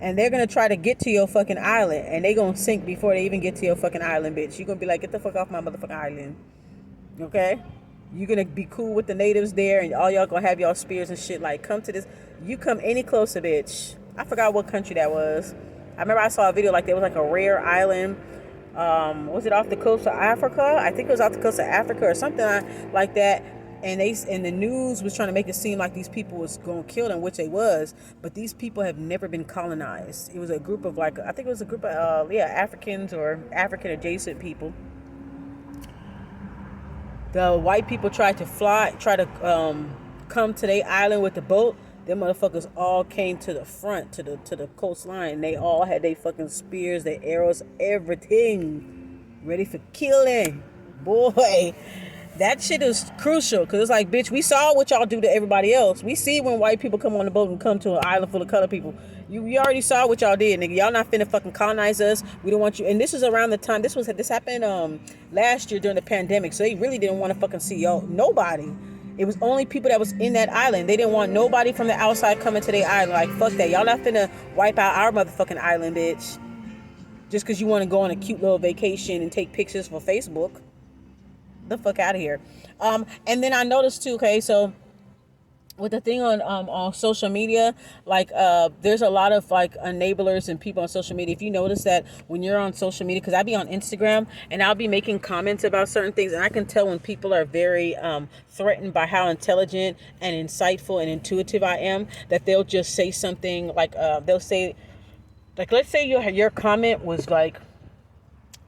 And they're gonna try to get to your fucking island, and they gonna sink before they even get to your fucking island, bitch. You're gonna be like, get the fuck off my motherfucking island. Okay? You're gonna be cool with the natives there, and all y'all gonna have y'all spears and shit. Like, come to this. You come any closer, bitch. I forgot what country that was. I remember I saw a video like there was like a rare island. Was it off the coast of Africa? I think it was off the coast of Africa or something like that. And the news was trying to make it seem like these people was going to kill them, which they was. But these people have never been colonized. It was a group of Africans or African adjacent people. The white people tried to come to their island with the boat. Them motherfuckers all came to the front, to the coastline. They all had their fucking spears, their arrows, everything ready for killing. Boy, that shit is crucial, because it's like, bitch, we saw what y'all do to everybody else. We see when white people come on the boat and come to an island full of color people. You already saw what y'all did, nigga. Y'all not finna fucking colonize us. We don't want you. And this is around the time, this happened last year during the pandemic, so they really didn't want to fucking see y'all. Nobody. It was only people that was in that island. They didn't want nobody from the outside coming to their island. Like, fuck that. Y'all not finna wipe out our motherfucking island, bitch. Just because you want to go on a cute little vacation and take pictures for Facebook. The fuck out of here. And then I noticed too, okay, so with the thing on social media, like there's a lot of like enablers and people on social media. If you notice that when you're on social media, because I be on Instagram and I'll be making comments about certain things, and I can tell when people are very threatened by how intelligent and insightful and intuitive I am, that they'll just say something like they'll say, like, let's say your comment was like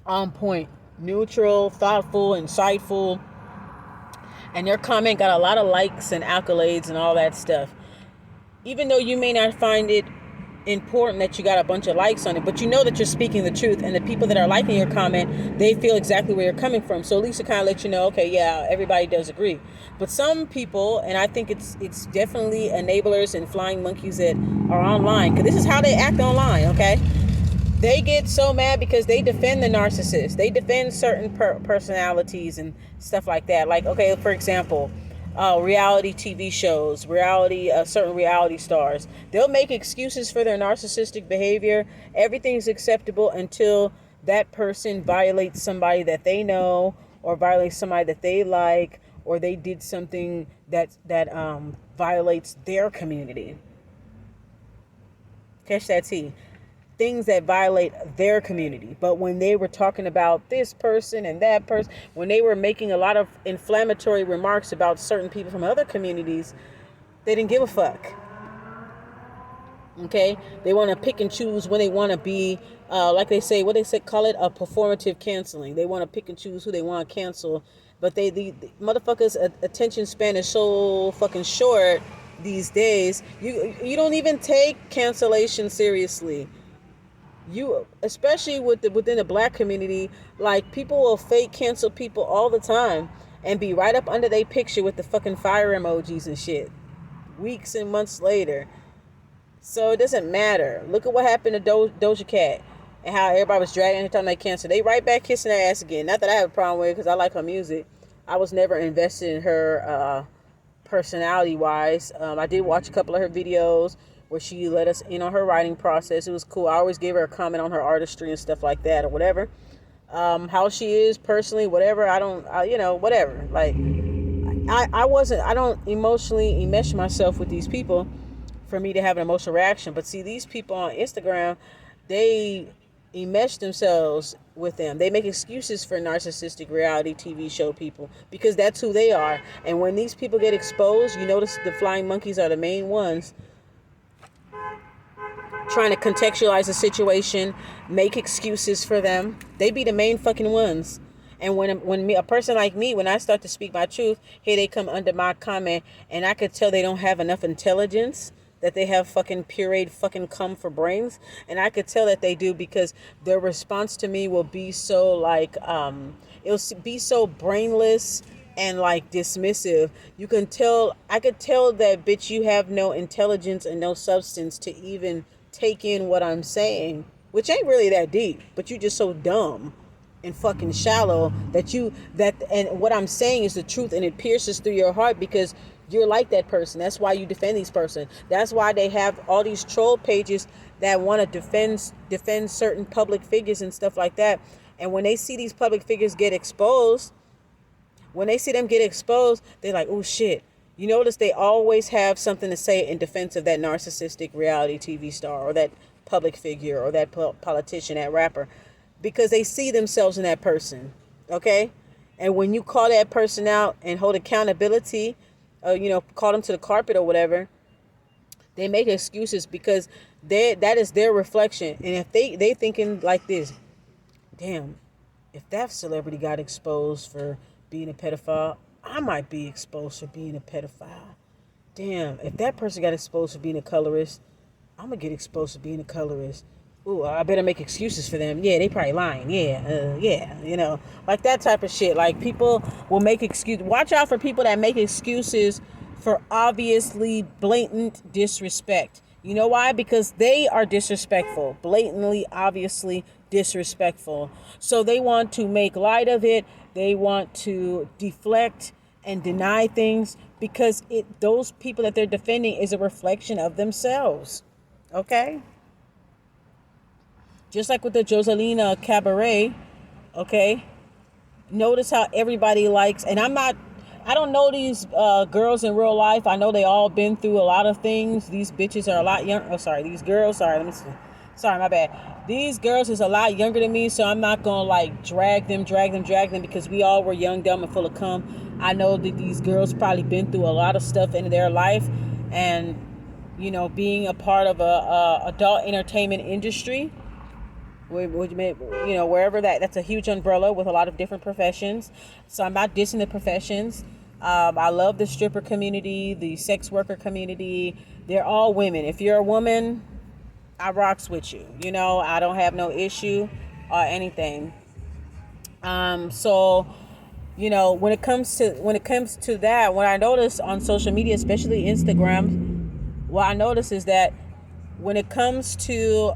on point, neutral, thoughtful, insightful, and your comment got a lot of likes and accolades and all that stuff. Even though you may not find it important that you got a bunch of likes on it, but you know that you're speaking the truth, and the people that are liking your comment, they feel exactly where you're coming from. So at least it kind of lets you know, okay, yeah, everybody does agree. But some people, and I think it's definitely enablers and flying monkeys that are online, because this is how they act online, okay? They get so mad because they defend the narcissist. They defend certain personalities and stuff like that. Like, okay, for example, reality TV shows, certain reality stars. They'll make excuses for their narcissistic behavior. Everything's acceptable until that person violates somebody that they know, or violates somebody that they like, or they did something that violates their community. Catch that T. Things that violate their community. But when they were talking about this person and that person, when they were making a lot of inflammatory remarks about certain people from other communities, they didn't give a fuck. Okay, they want to pick and choose when they want to be, like they say, what they say, call it a performative canceling. They want to pick and choose who they want to cancel, but the motherfuckers' attention span is so fucking short these days. You don't even take cancellation seriously. You, especially within the black community, like, people will fake cancel people all the time and be right up under their picture with the fucking fire emojis and shit weeks and months later. So it doesn't matter. Look at what happened to Doja Cat and how everybody was dragging her time they canceled. They right back kissing her ass again. Not that I have a problem with it, because I like her music. I was never invested in her personality wise. I did watch a couple of her videos where she let us in on her writing process. It was cool. I always gave her a comment on her artistry and stuff like that, or whatever. How she is personally, whatever. Whatever. Like, I don't emotionally enmesh myself with these people for me to have an emotional reaction. But see, these people on Instagram, they enmesh themselves with them. They make excuses for narcissistic reality TV show people because that's who they are. And when these people get exposed, you notice the flying monkeys are the main ones trying to contextualize the situation, make excuses for them. They be the main fucking ones. And when a person like me, when I start to speak my truth, here they come under my comment, and I could tell they don't have enough intelligence, that they have fucking pureed fucking cum for brains, and I could tell that they do, because their response to me will be so like it'll be so brainless and like dismissive. I could tell that, bitch, you have no intelligence and no substance to even take in what I'm saying, which ain't really that deep, but you just so dumb and fucking shallow and what I'm saying is the truth, and it pierces through your heart because you're like that person. That's why you defend these person. That's why they have all these troll pages that want to defend certain public figures and stuff like that. And when they see these public figures get exposed, they're like, oh shit. You notice they always have something to say in defense of that narcissistic reality TV star, or that public figure, or that politician, that rapper, because they see themselves in that person. Okay? And when you call that person out and hold accountability, call them to the carpet or whatever, they make excuses because that is their reflection. And if they thinking like this, damn, if that celebrity got exposed for being a pedophile, I might be exposed for being a pedophile. Damn, if that person got exposed for being a colorist, I'm going to get exposed for being a colorist. Ooh, I better make excuses for them. Yeah, they probably lying. Yeah, like that type of shit. Like, people will make excuses. Watch out for people that make excuses for obviously blatant disrespect. You know why? Because they are disrespectful, blatantly, obviously disrespectful. So they want to make light of it. They want to deflect and deny things because those people that they're defending is a reflection of themselves. Okay? Just like with the Joselina Cabaret, okay? Notice how everybody likes, and I'm not I don't know these girls in real life. I know they all been through a lot of things. These bitches are a lot young. Oh, sorry. These girls. Sorry. Let me see. Sorry, my bad. These girls is a lot younger than me, so I'm not gonna like drag them because we all were young, dumb, and full of cum. I know that these girls probably been through a lot of stuff in their life, and you know, being a part of a adult entertainment industry, you know, wherever that's a huge umbrella with a lot of different professions. So I'm not dissing the professions. I love the stripper community, the sex worker community. They're all women. If you're a woman, I rocks with you. You know, I don't have no issue or anything. So, you know, when it comes to that, what I notice on social media, especially Instagram, what I notice is that when it comes to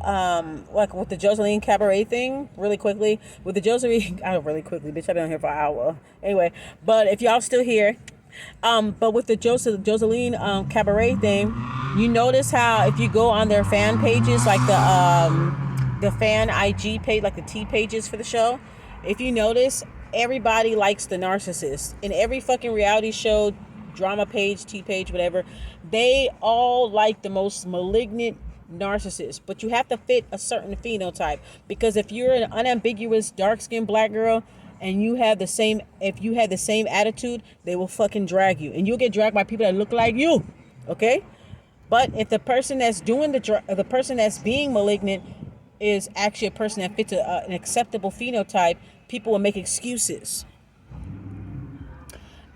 like with the Joseline Cabaret thing, really quickly, with the Joseline, really quickly, bitch, I've been on here for an hour anyway. But if y'all still here, but with the Joseline Cabaret thing, you notice how if you go on their fan pages, like the fan IG page, like the T pages for the show, if you notice, everybody likes the narcissist in every fucking reality show, drama page, T page, whatever. They all like the most malignant narcissist, but you have to fit a certain phenotype, because if you're an unambiguous dark-skinned black girl and you have the same attitude, they will fucking drag you, and you'll get dragged by people that look like you. Okay? But if the person that's doing the person that's being malignant is actually a person that fits an acceptable phenotype, people will make excuses.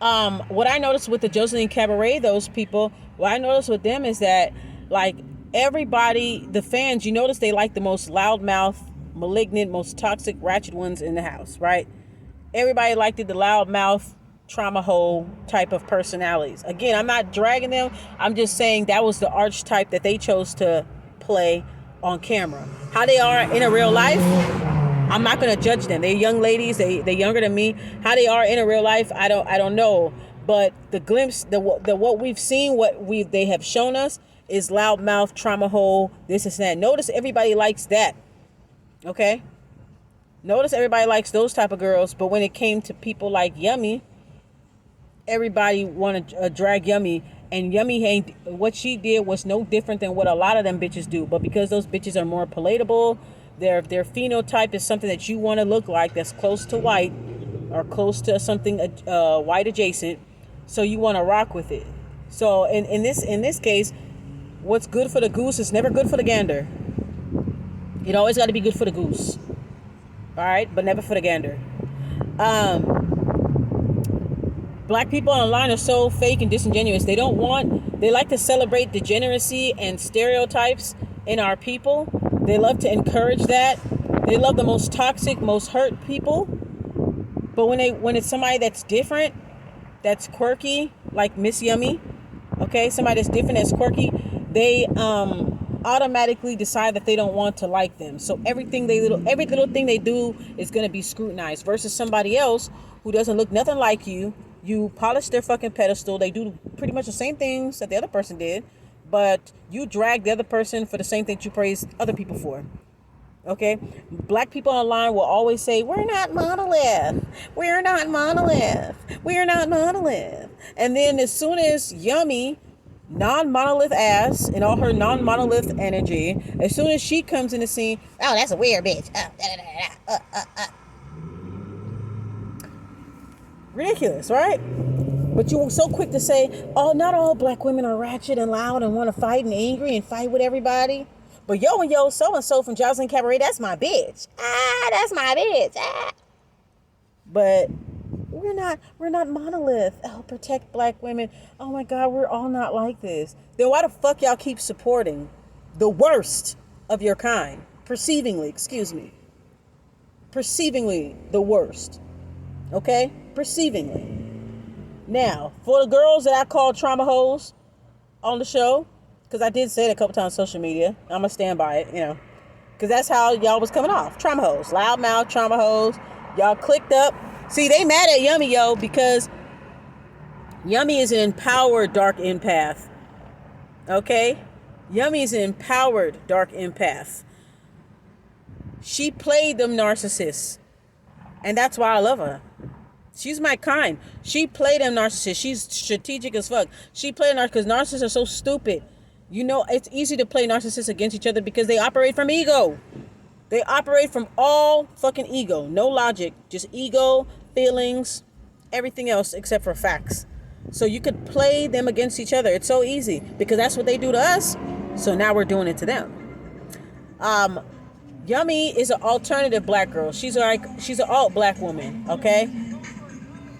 What I noticed with the Joseline Cabaret, those people, what I noticed with them is that, like, everybody, the fans, you notice they like the most loudmouth, malignant, most toxic, ratchet ones in the house, right? Everybody liked the loudmouth, trauma hole type of personalities. Again, I'm not dragging them. I'm just saying that was the archetype that they chose to play on camera. How they are in a real life, I'm not going to judge them. They're young ladies. They're younger than me. How they are in a real life, I don't know. But the glimpse, the what we've seen, they have shown us is loudmouth, trauma hole, this and that. Notice everybody likes that. Okay? Notice everybody likes those type of girls. But when it came to people like Yummy, everybody wanted to drag Yummy. And Yummy ain't, what she did was no different than what a lot of them bitches do. But because those bitches are more palatable, their phenotype is something that you want to look like, that's close to white or close to something white adjacent, so you want to rock with it. So in this case, what's good for the goose is never good for the gander. It always got to be good for the goose, all right, but never for the gander. Black people online are so fake and disingenuous. They like to celebrate degeneracy and stereotypes in our people. They love to encourage that. They love the most toxic, most hurt people. But when it's somebody that's different, that's quirky, like Miss Yummy, okay, somebody that's different, that's quirky, they automatically decide that they don't want to like them. So every little thing they do is going to be scrutinized, versus somebody else who doesn't look nothing like you. You polish their fucking pedestal. They do pretty much the same things that the other person did, but you drag the other person for the same thing you praise other people for. Okay? Black people online will always say, we're not monolith. We're not monolith. We're not monolith. And then as soon as Yummy, non-monolith ass, and all her non-monolith energy, as soon as she comes in the scene, oh, that's a weird bitch. Ridiculous, right? But you were so quick to say, oh, not all black women are ratchet and loud and want to fight and angry and fight with everybody. But yo so-and-so from Joseline Cabaret, that's my bitch. That's my bitch. But we're not monolith. Oh, protect black women. Oh my God, we're all not like this. Then why the fuck y'all keep supporting the worst of your kind? Perceivingly the worst. Okay? Perceivingly. Now, for the girls that I call trauma hoes on the show, because I did say it a couple times on social media, I'm going to stand by it, you know, because that's how y'all was coming off. Trauma hoes. Loudmouth trauma hoes. Y'all clicked up. See, they mad at Yummy, because Yummy is an empowered dark empath. Okay? Yummy is an empowered dark empath. She played them narcissists. And that's why I love her. She's my kind. She played them narcissists. She's strategic as fuck. She played narcissists because narcissists are so stupid. You know, it's easy to play narcissists against each other because they operate from ego. They operate from all fucking ego. No logic. Just ego, feelings, everything else except for facts. So you could play them against each other. It's so easy because that's what they do to us. So now we're doing it to them. Yummy is an alternative black girl. She's an alt black woman, okay?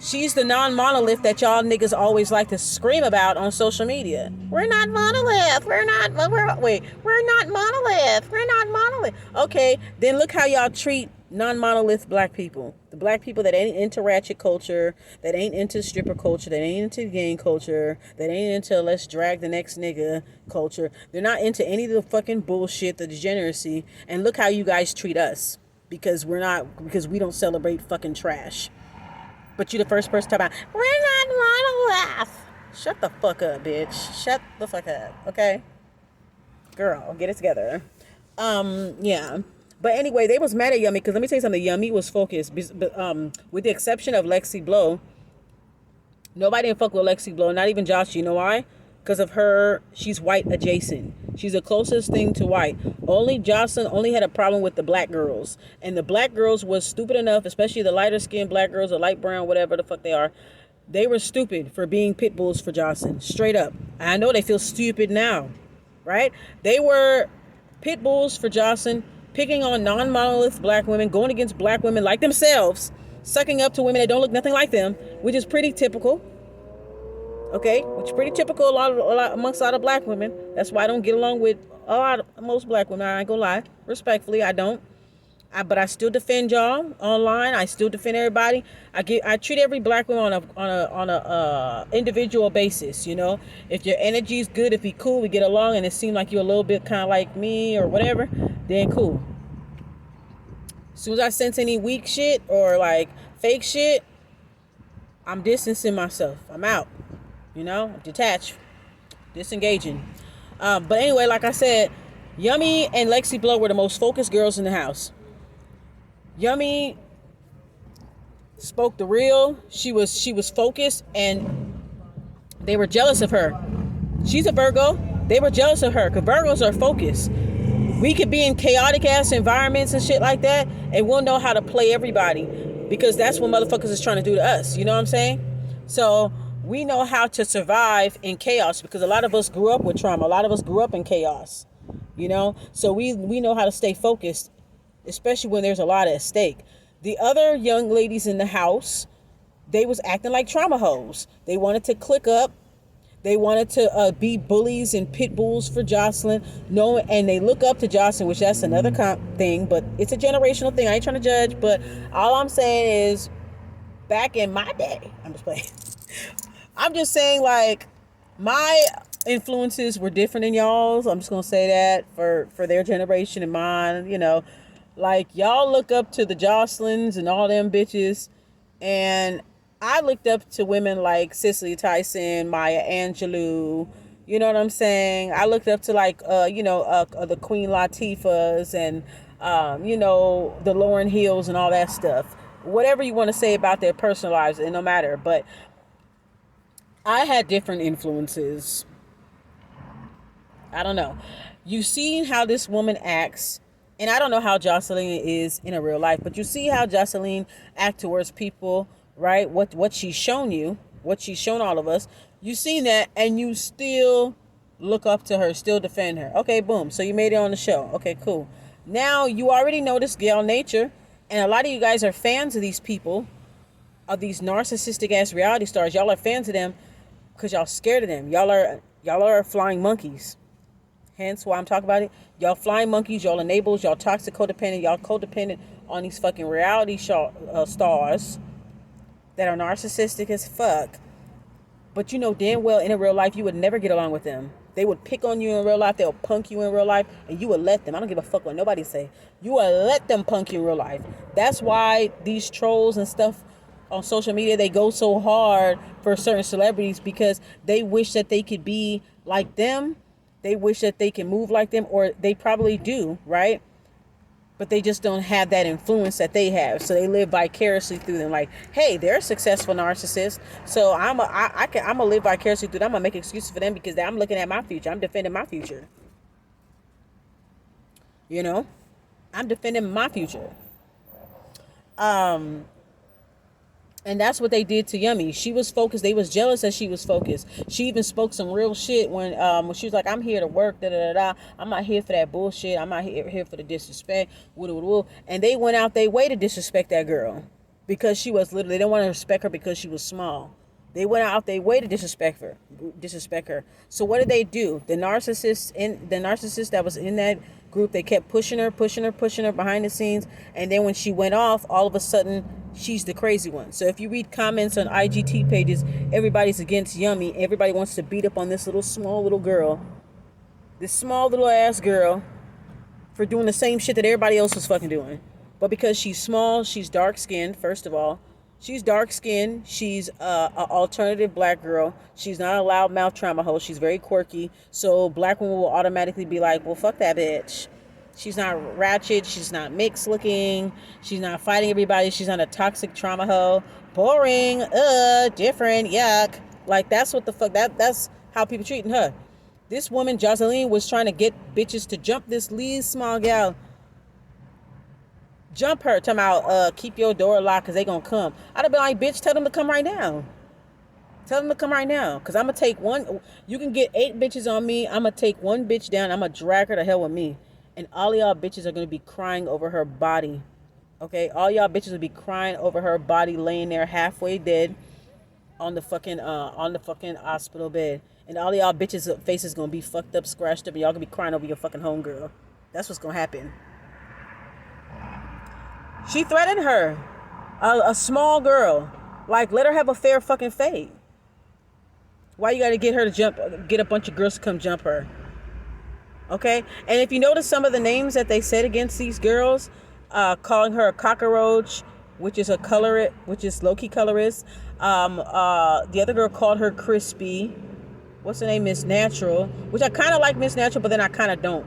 She's the non-monolith that y'all niggas always like to scream about on social media. We're not monolith. We're not monolith. We're not monolith. Okay, then look how y'all treat non-monolith black people. The black people that ain't into ratchet culture, that ain't into stripper culture, that ain't into gang culture, that ain't into let's drag the next nigga culture. They're not into any of the fucking bullshit, the degeneracy. And look how you guys treat us. Because we don't celebrate fucking trash. But you the first person to talk about, we're not monolith. Shut the fuck up, bitch. Shut the fuck up, okay? Girl, get it together. Yeah. But anyway, they was mad at Yummy, because let me tell you something. Yummy was focused. With the exception of Lexi Blow, nobody didn't fuck with Lexi Blow, not even Josh. You know why? Because of her, she's white adjacent. She's the closest thing to white. Only Jocelyn only had a problem with the black girls. And the black girls was stupid enough, especially the lighter skinned black girls, or light brown, whatever the fuck they are. They were stupid for being pit bulls for Jocelyn. Straight up. I know they feel stupid now. Right? They were pit bulls for Jocelyn, picking on non-monolith black women, going against black women like themselves, sucking up to women that don't look nothing like them, which is pretty typical. Okay, which is pretty typical amongst a lot of black women. That's why I don't get along with most black women. I ain't gonna lie, respectfully, I don't. But I still defend y'all online. I still defend everybody. I treat every black woman on a individual basis. You know, if your energy is good, if we cool, we get along, and it seems like you're a little bit kind of like me or whatever, then cool. As soon as I sense any weak shit or like fake shit, I'm distancing myself. I'm out. You know, detached, disengaging. But anyway, like I said, Yummy and Lexi Blow were the most focused girls in the house. Yummy spoke the real. She was focused, and they were jealous of her. She's a Virgo. They were jealous of her because Virgos are focused. We could be in chaotic ass environments and shit like that, and we'll know how to play everybody because that's what motherfuckers is trying to do to us. You know what I'm saying? So we know how to survive in chaos because a lot of us grew up with trauma. A lot of us grew up in chaos, you know? So we know how to stay focused, especially when there's a lot at stake. The other young ladies in the house, they was acting like trauma hoes. They wanted to click up. They wanted to be bullies and pit bulls for Jocelyn. No, and they look up to Jocelyn, which that's another thing, but it's a generational thing. I ain't trying to judge, but all I'm saying is back in my day, I'm just playing. I'm just saying, like, my influences were different than y'all's. I'm just going to say that for their generation and mine, you know. Like, y'all look up to the Jocelyn's and all them bitches. And I looked up to women like Cicely Tyson, Maya Angelou. You know what I'm saying? I looked up to, like, the Queen Latifahs and, the Lauryn Hills and all that stuff. Whatever you want to say about their personal lives, it no matter. But I had different influences. I don't know. You see how this woman acts, and I don't know how Jocelyn is in a real life, but you see how Jocelyn acts towards people, right? What she's shown you, what she's shown all of us. You seen that, and you still look up to her, still defend her. Okay, boom. So you made it on the show. Okay, cool. Now you already know this gal nature, and a lot of you guys are fans of these people, of these narcissistic ass reality stars. Y'all are fans of them because y'all scared of them. Y'all are flying monkeys. Hence why I'm talking about it. Y'all flying monkeys, y'all enablers, y'all toxic codependent, y'all codependent on these fucking reality stars that are narcissistic as fuck. But you know damn well in a real life you would never get along with them. They would pick on you in real life, they'll punk you in real life, and you would let them. I don't give a fuck what nobody say. You would let them punk you in real life. That's why these trolls and stuff on social media, they go so hard for certain celebrities because they wish that they could be like them. They wish that they can move like them, or they probably do, right? but they just don't have that influence that they have. So they live vicariously through them. Like, hey, they're a successful narcissist, so I'm gonna live vicariously through them. I'm gonna make excuses for them because I'm looking at my future. I'm defending my future. You know, I'm defending my future. And that's what they did to Yummy. She was focused. They was jealous that she was focused. She even spoke some real shit when she was like, "I'm here to work. Da da da da. I'm not here for that bullshit. I'm not here for the disrespect." Woo woo woo. And they went out their way to disrespect that girl because she was literally. They didn't want to respect her because she was small. They went out their way to disrespect her. So what did they do? The narcissist that was in that group, they kept pushing her behind the scenes. And then when she went off, all of a sudden, she's the crazy one. So if you read comments on IGT pages, everybody's against Yummy. Everybody wants to beat up on this small little girl. This small little ass girl for doing the same shit that everybody else was fucking doing. But because she's small, she's dark skinned, first of all. She's dark skinned. She's an alternative black girl. She's not a loudmouth trauma hoe. She's very quirky. So black women will automatically be like, well, fuck that bitch. She's not ratchet. She's not mixed looking. She's not fighting everybody. She's not a toxic trauma hoe. Boring. Different. Yuck. Like, that's what the fuck. That's how people treating her. This woman, Jocelyn, was trying to get bitches to jump this Lee's small gal. Jump her, talking about keep your door locked because they gonna come. I'd have been like, bitch, tell them to come right now. Tell them to come right now. Because I'm going to take one. You can get 8 bitches on me. I'm going to take one bitch down. I'm going to drag her to hell with me. And all y'all bitches are going to be crying over her body. Okay? All y'all bitches will be crying over her body laying there halfway dead on the fucking hospital bed. And all y'all bitches' faces going to be fucked up, scratched up. And y'all going to be crying over your fucking homegirl. That's what's going to happen. She threatened her, a small girl. Like, let her have a fair fucking fate. Why you got to get her to get a bunch of girls to come jump her? Okay? And if you notice some of the names that they said against these girls, calling her a cockroach, which is low-key colorist. The other girl called her crispy. What's her name? Miss Natural. Which I kind of like Miss Natural, but then I kind of don't.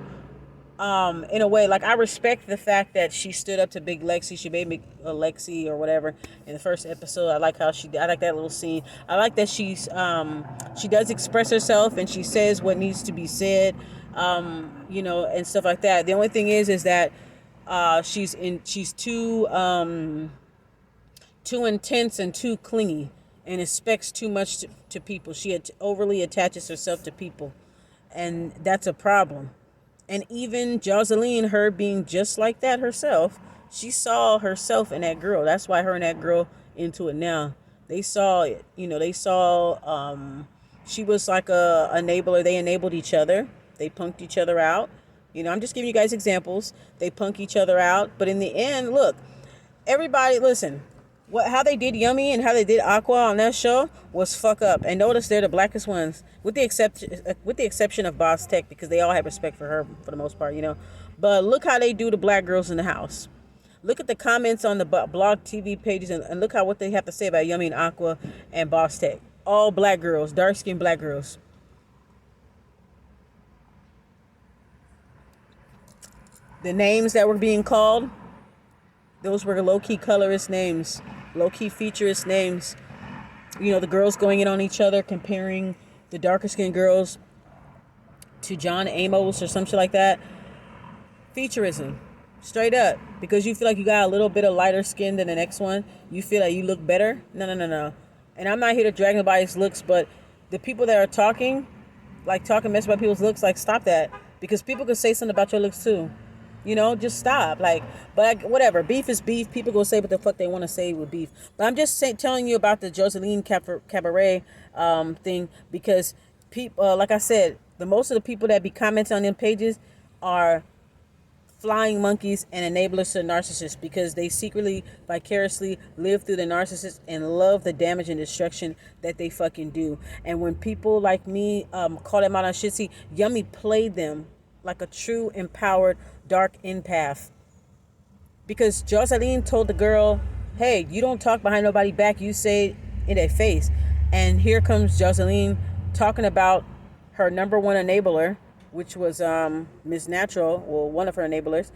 In a way, like, I respect the fact that she stood up to Big Lexi. She made me Lexi or whatever in the first episode. I like that little scene. I like that she does express herself and she says what needs to be said, and stuff like that. The only thing is that she's too intense and too clingy and expects too much to people. She overly attaches herself to people, and that's a problem. And even Jocelyn, her being just like that herself, she saw herself in that girl. That's why her and that girl into it now. They saw it. They saw she was like a enabler. They enabled each other. They punked each other out. I'm just giving you guys examples. They punk each other out. But in the end, look, everybody, listen. How they did Yummy and how they did Aqua on that show was fuck up. And notice they're the blackest ones, with the exception of Boss Tech, because they all have respect for her for the most part, But look how they do the black girls in the house. Look at the comments on the blog TV pages and look what they have to say about Yummy and Aqua and Boss Tech. All black girls, dark-skinned black girls. The names that were being called, those were low-key colorist names. Low-key featurist names. The girls going in on each other, comparing the darker skinned girls to John Amos or some shit like that. Featurism. Straight up. Because you feel like you got a little bit of lighter skin than the next one. You feel like you look better. No. And I'm not here to drag anybody's looks, but the people that are talking mess about people's looks, like, stop that. Because people can say something about your looks too. Just stop. Whatever. Beef is beef. People go say what the fuck they want to say with beef. But I'm just telling you about the Jocelyn Cabaret thing, because people, like I said, most of the people that be commenting on them pages are flying monkeys and enablers to narcissists, because they secretly, vicariously live through the narcissist and love the damage and destruction that they fucking do. And when people like me call them out on shit, see, Yummy played them like a true empowered dark empath, because Jocelyn told the girl, hey, you don't talk behind nobody's back, you say in their face. And here comes Jocelyn talking about her number one enabler, which was Miss Natural, well, one of her enablers,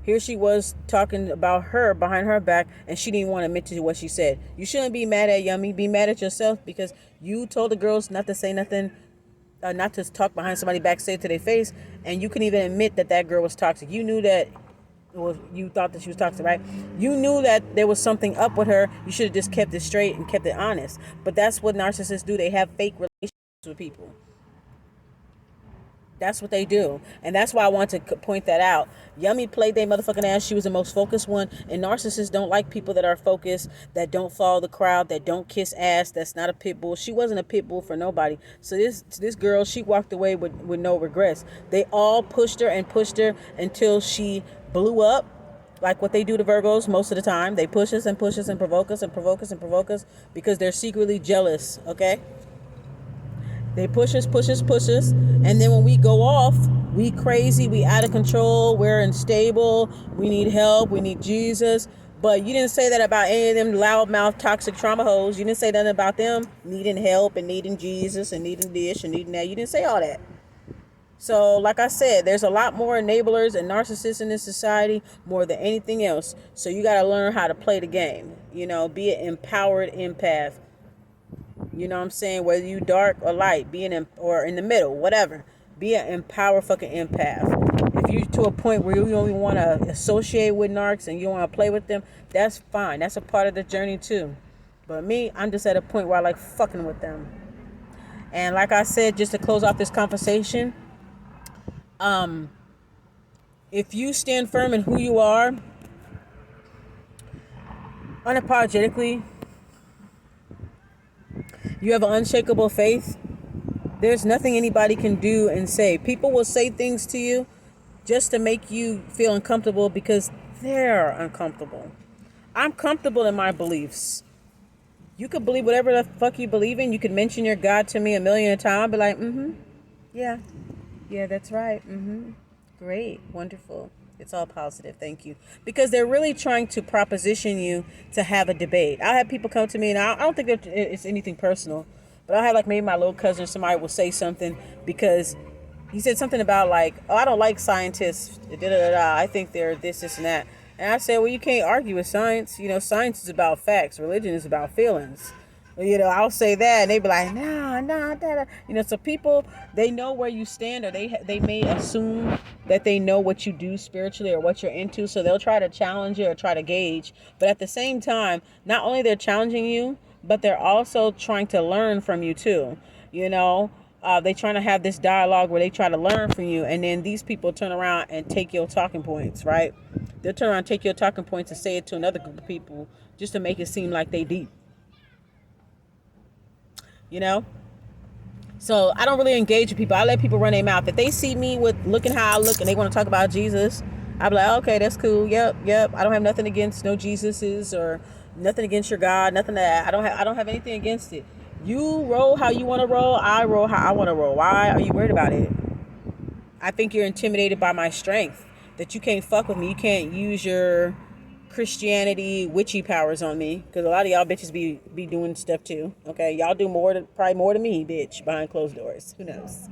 Here she was talking about her behind her back, and she didn't want to admit to what she said. You shouldn't be mad at Yummy. Be mad at yourself because you told the girls not to say nothing, not to talk behind somebody backstage to their face, and you couldn't even admit that that girl was toxic. You knew that. Well, you thought that she was toxic, right? You knew that there was something up with her. You should have just kept it straight and kept it honest. But that's what narcissists do. They have fake relationships with people. That's what they do. And that's why I want to point that out. Yummy played their motherfucking ass. She was the most focused one. And narcissists don't like people that are focused, that don't follow the crowd, that don't kiss ass. That's not a pit bull. She wasn't a pit bull for nobody. So this girl, she walked away with no regrets. They all pushed her and pushed her until she blew up. Like what they do to Virgos most of the time. They push us and push us and provoke us and provoke us and provoke us because they're secretly jealous, okay? They push us, push us, push us. And then when we go off, we crazy, we out of control, we're unstable, we need help, we need Jesus. But you didn't say that about any of them loudmouth toxic trauma hoes. You didn't say nothing about them needing help and needing Jesus and needing this and needing that. You didn't say all that. So like I said, there's a lot more enablers and narcissists in this society more than anything else. So you got to learn how to play the game. You know, be an empowered empath. You know what I'm saying? Whether you dark or light, or in the middle, whatever. Be an empowered fucking empath. If you're to a point where you only want to associate with narcs and you want to play with them, that's fine. That's a part of the journey too. But me, I'm just at a point where I like fucking with them. And like I said, just to close off this conversation, if you stand firm in who you are, unapologetically, you have an unshakable faith, there's nothing anybody can do and say. People will say things to you just to make you feel uncomfortable because they're uncomfortable. I'm comfortable in my beliefs. You could believe whatever the fuck you believe in. You could mention your God to me a million times. I'll be like, yeah, that's right. Great, wonderful. It's all positive. Thank you. Because they're really trying to proposition you to have a debate. I'll have people come to me, and I don't think that it's anything personal, but I'll have like maybe my little cousin or somebody will say something because he said something about like, oh, I don't like scientists. I think they're this, and that. And I said, well, you can't argue with science. You know, science is about facts. Religion is about feelings. You know, I'll say that, and they be like, no, that. You know, so people, they know where you stand, or they may assume that they know what you do spiritually or what you're into, so they'll try to challenge you or try to gauge. But at the same time, not only they're challenging you, but they're also trying to learn from you too. You know, they trying to have this dialogue where they try to learn from you, and then these people turn around and take your talking points, right? They'll turn around and take your talking points and say it to another group of people just to make it seem like they deep. You know, so I don't really engage with people. I let people run their mouth. If they see me with looking how I look and they want to talk about Jesus, I'll be like, okay, that's cool. Yep. I don't have nothing against no Jesuses or nothing against your God. Nothing that I don't have anything against it. You roll how you want to roll. I roll how I want to roll. Why are you worried about it? I think you're intimidated by my strength. That you can't fuck with me. You can't use your Christianity witchy powers on me, because a lot of y'all bitches be doing stuff too. Okay, y'all do probably more than me, bitch, behind closed doors. Who knows?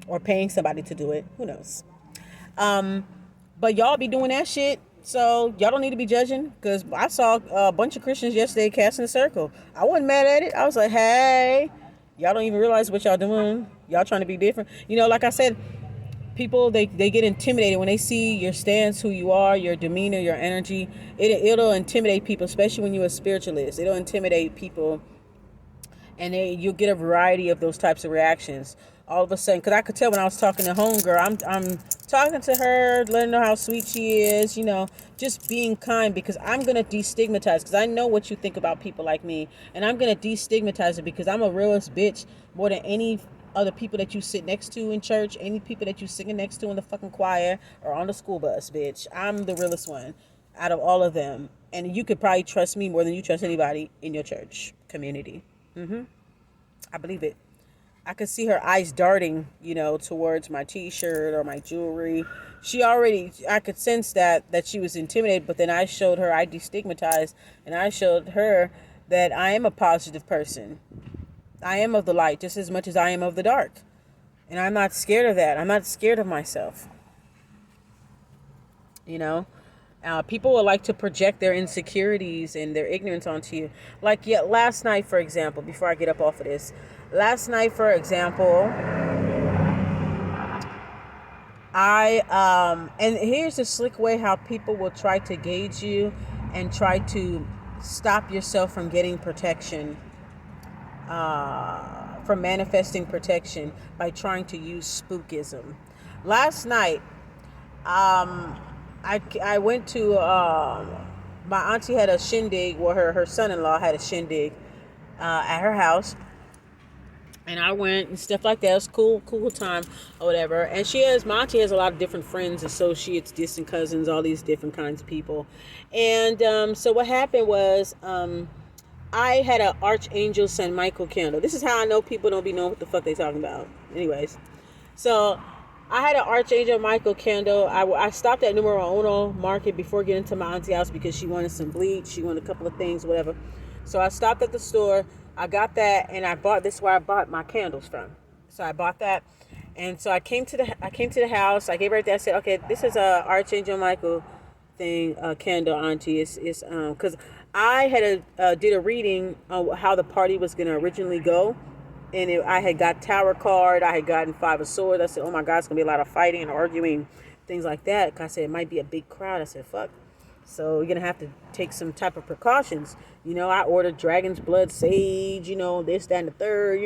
Or paying somebody to do it. Who knows? But y'all be doing that shit, so y'all don't need to be judging. Because I saw a bunch of Christians yesterday casting a circle. I wasn't mad at it. I was like, hey, y'all don't even realize what y'all doing. Y'all trying to be different. You know, like I said, people, they get intimidated when they see your stance, who you are, your demeanor, your energy. It'll intimidate people, especially when you're a spiritualist. It'll intimidate people, and you'll get a variety of those types of reactions all of a sudden. Because I could tell when I was talking to homegirl, I'm talking to her, letting her know how sweet she is, you know, just being kind, because I'm going to destigmatize, because I know what you think about people like me, and I'm going to destigmatize it, because I'm a realist bitch more than any other people that you sit next to in church, any people that you singing next to in the fucking choir or on the school bus, bitch. I'm the realest one out of all of them, and you could probably trust me more than you trust anybody in your church community. I believe it. I could see her eyes darting, you know, towards my t-shirt or my jewelry. I could sense that she was intimidated, but then I destigmatized, and I showed her that I am a positive person. I am of the light just as much as I am of the dark. And I'm not scared of that. I'm not scared of myself. you know. People would like to project their insecurities and their ignorance onto you. Like, yeah, last night, for example, before I get up off of this, last night, for example, and here's a slick way how people will try to gauge you and try to stop yourself from getting protection, from manifesting protection by trying to use spookism. Last night, I went to, my auntie had a shindig, well, her son-in-law had a shindig at her house. And I went and stuff like that. It was cool time or whatever. And my auntie has a lot of different friends, associates, distant cousins, all these different kinds of people. And so what happened was, I had an Archangel San Michael candle. This is how I know people don't be knowing what the fuck they talking about. Anyways, so I had an Archangel Michael candle. I stopped at Numero Uno Market before getting to my auntie's house because she wanted some bleach. She wanted a couple of things, whatever. So I stopped at the store. I got that, and this is where I bought my candles from. So I bought that, and so I came to the house. I gave her that. I said, okay, this is a Archangel Michael thing, candle, auntie. It's because I had did a reading on how the party was gonna originally go, and I had got Tower card. I had gotten Five of Swords. I said, oh my God, it's gonna be a lot of fighting and arguing, things like that. I said it might be a big crowd. I said, fuck. So you're gonna have to take some type of precautions. I ordered dragon's blood, sage, this, that, and the third,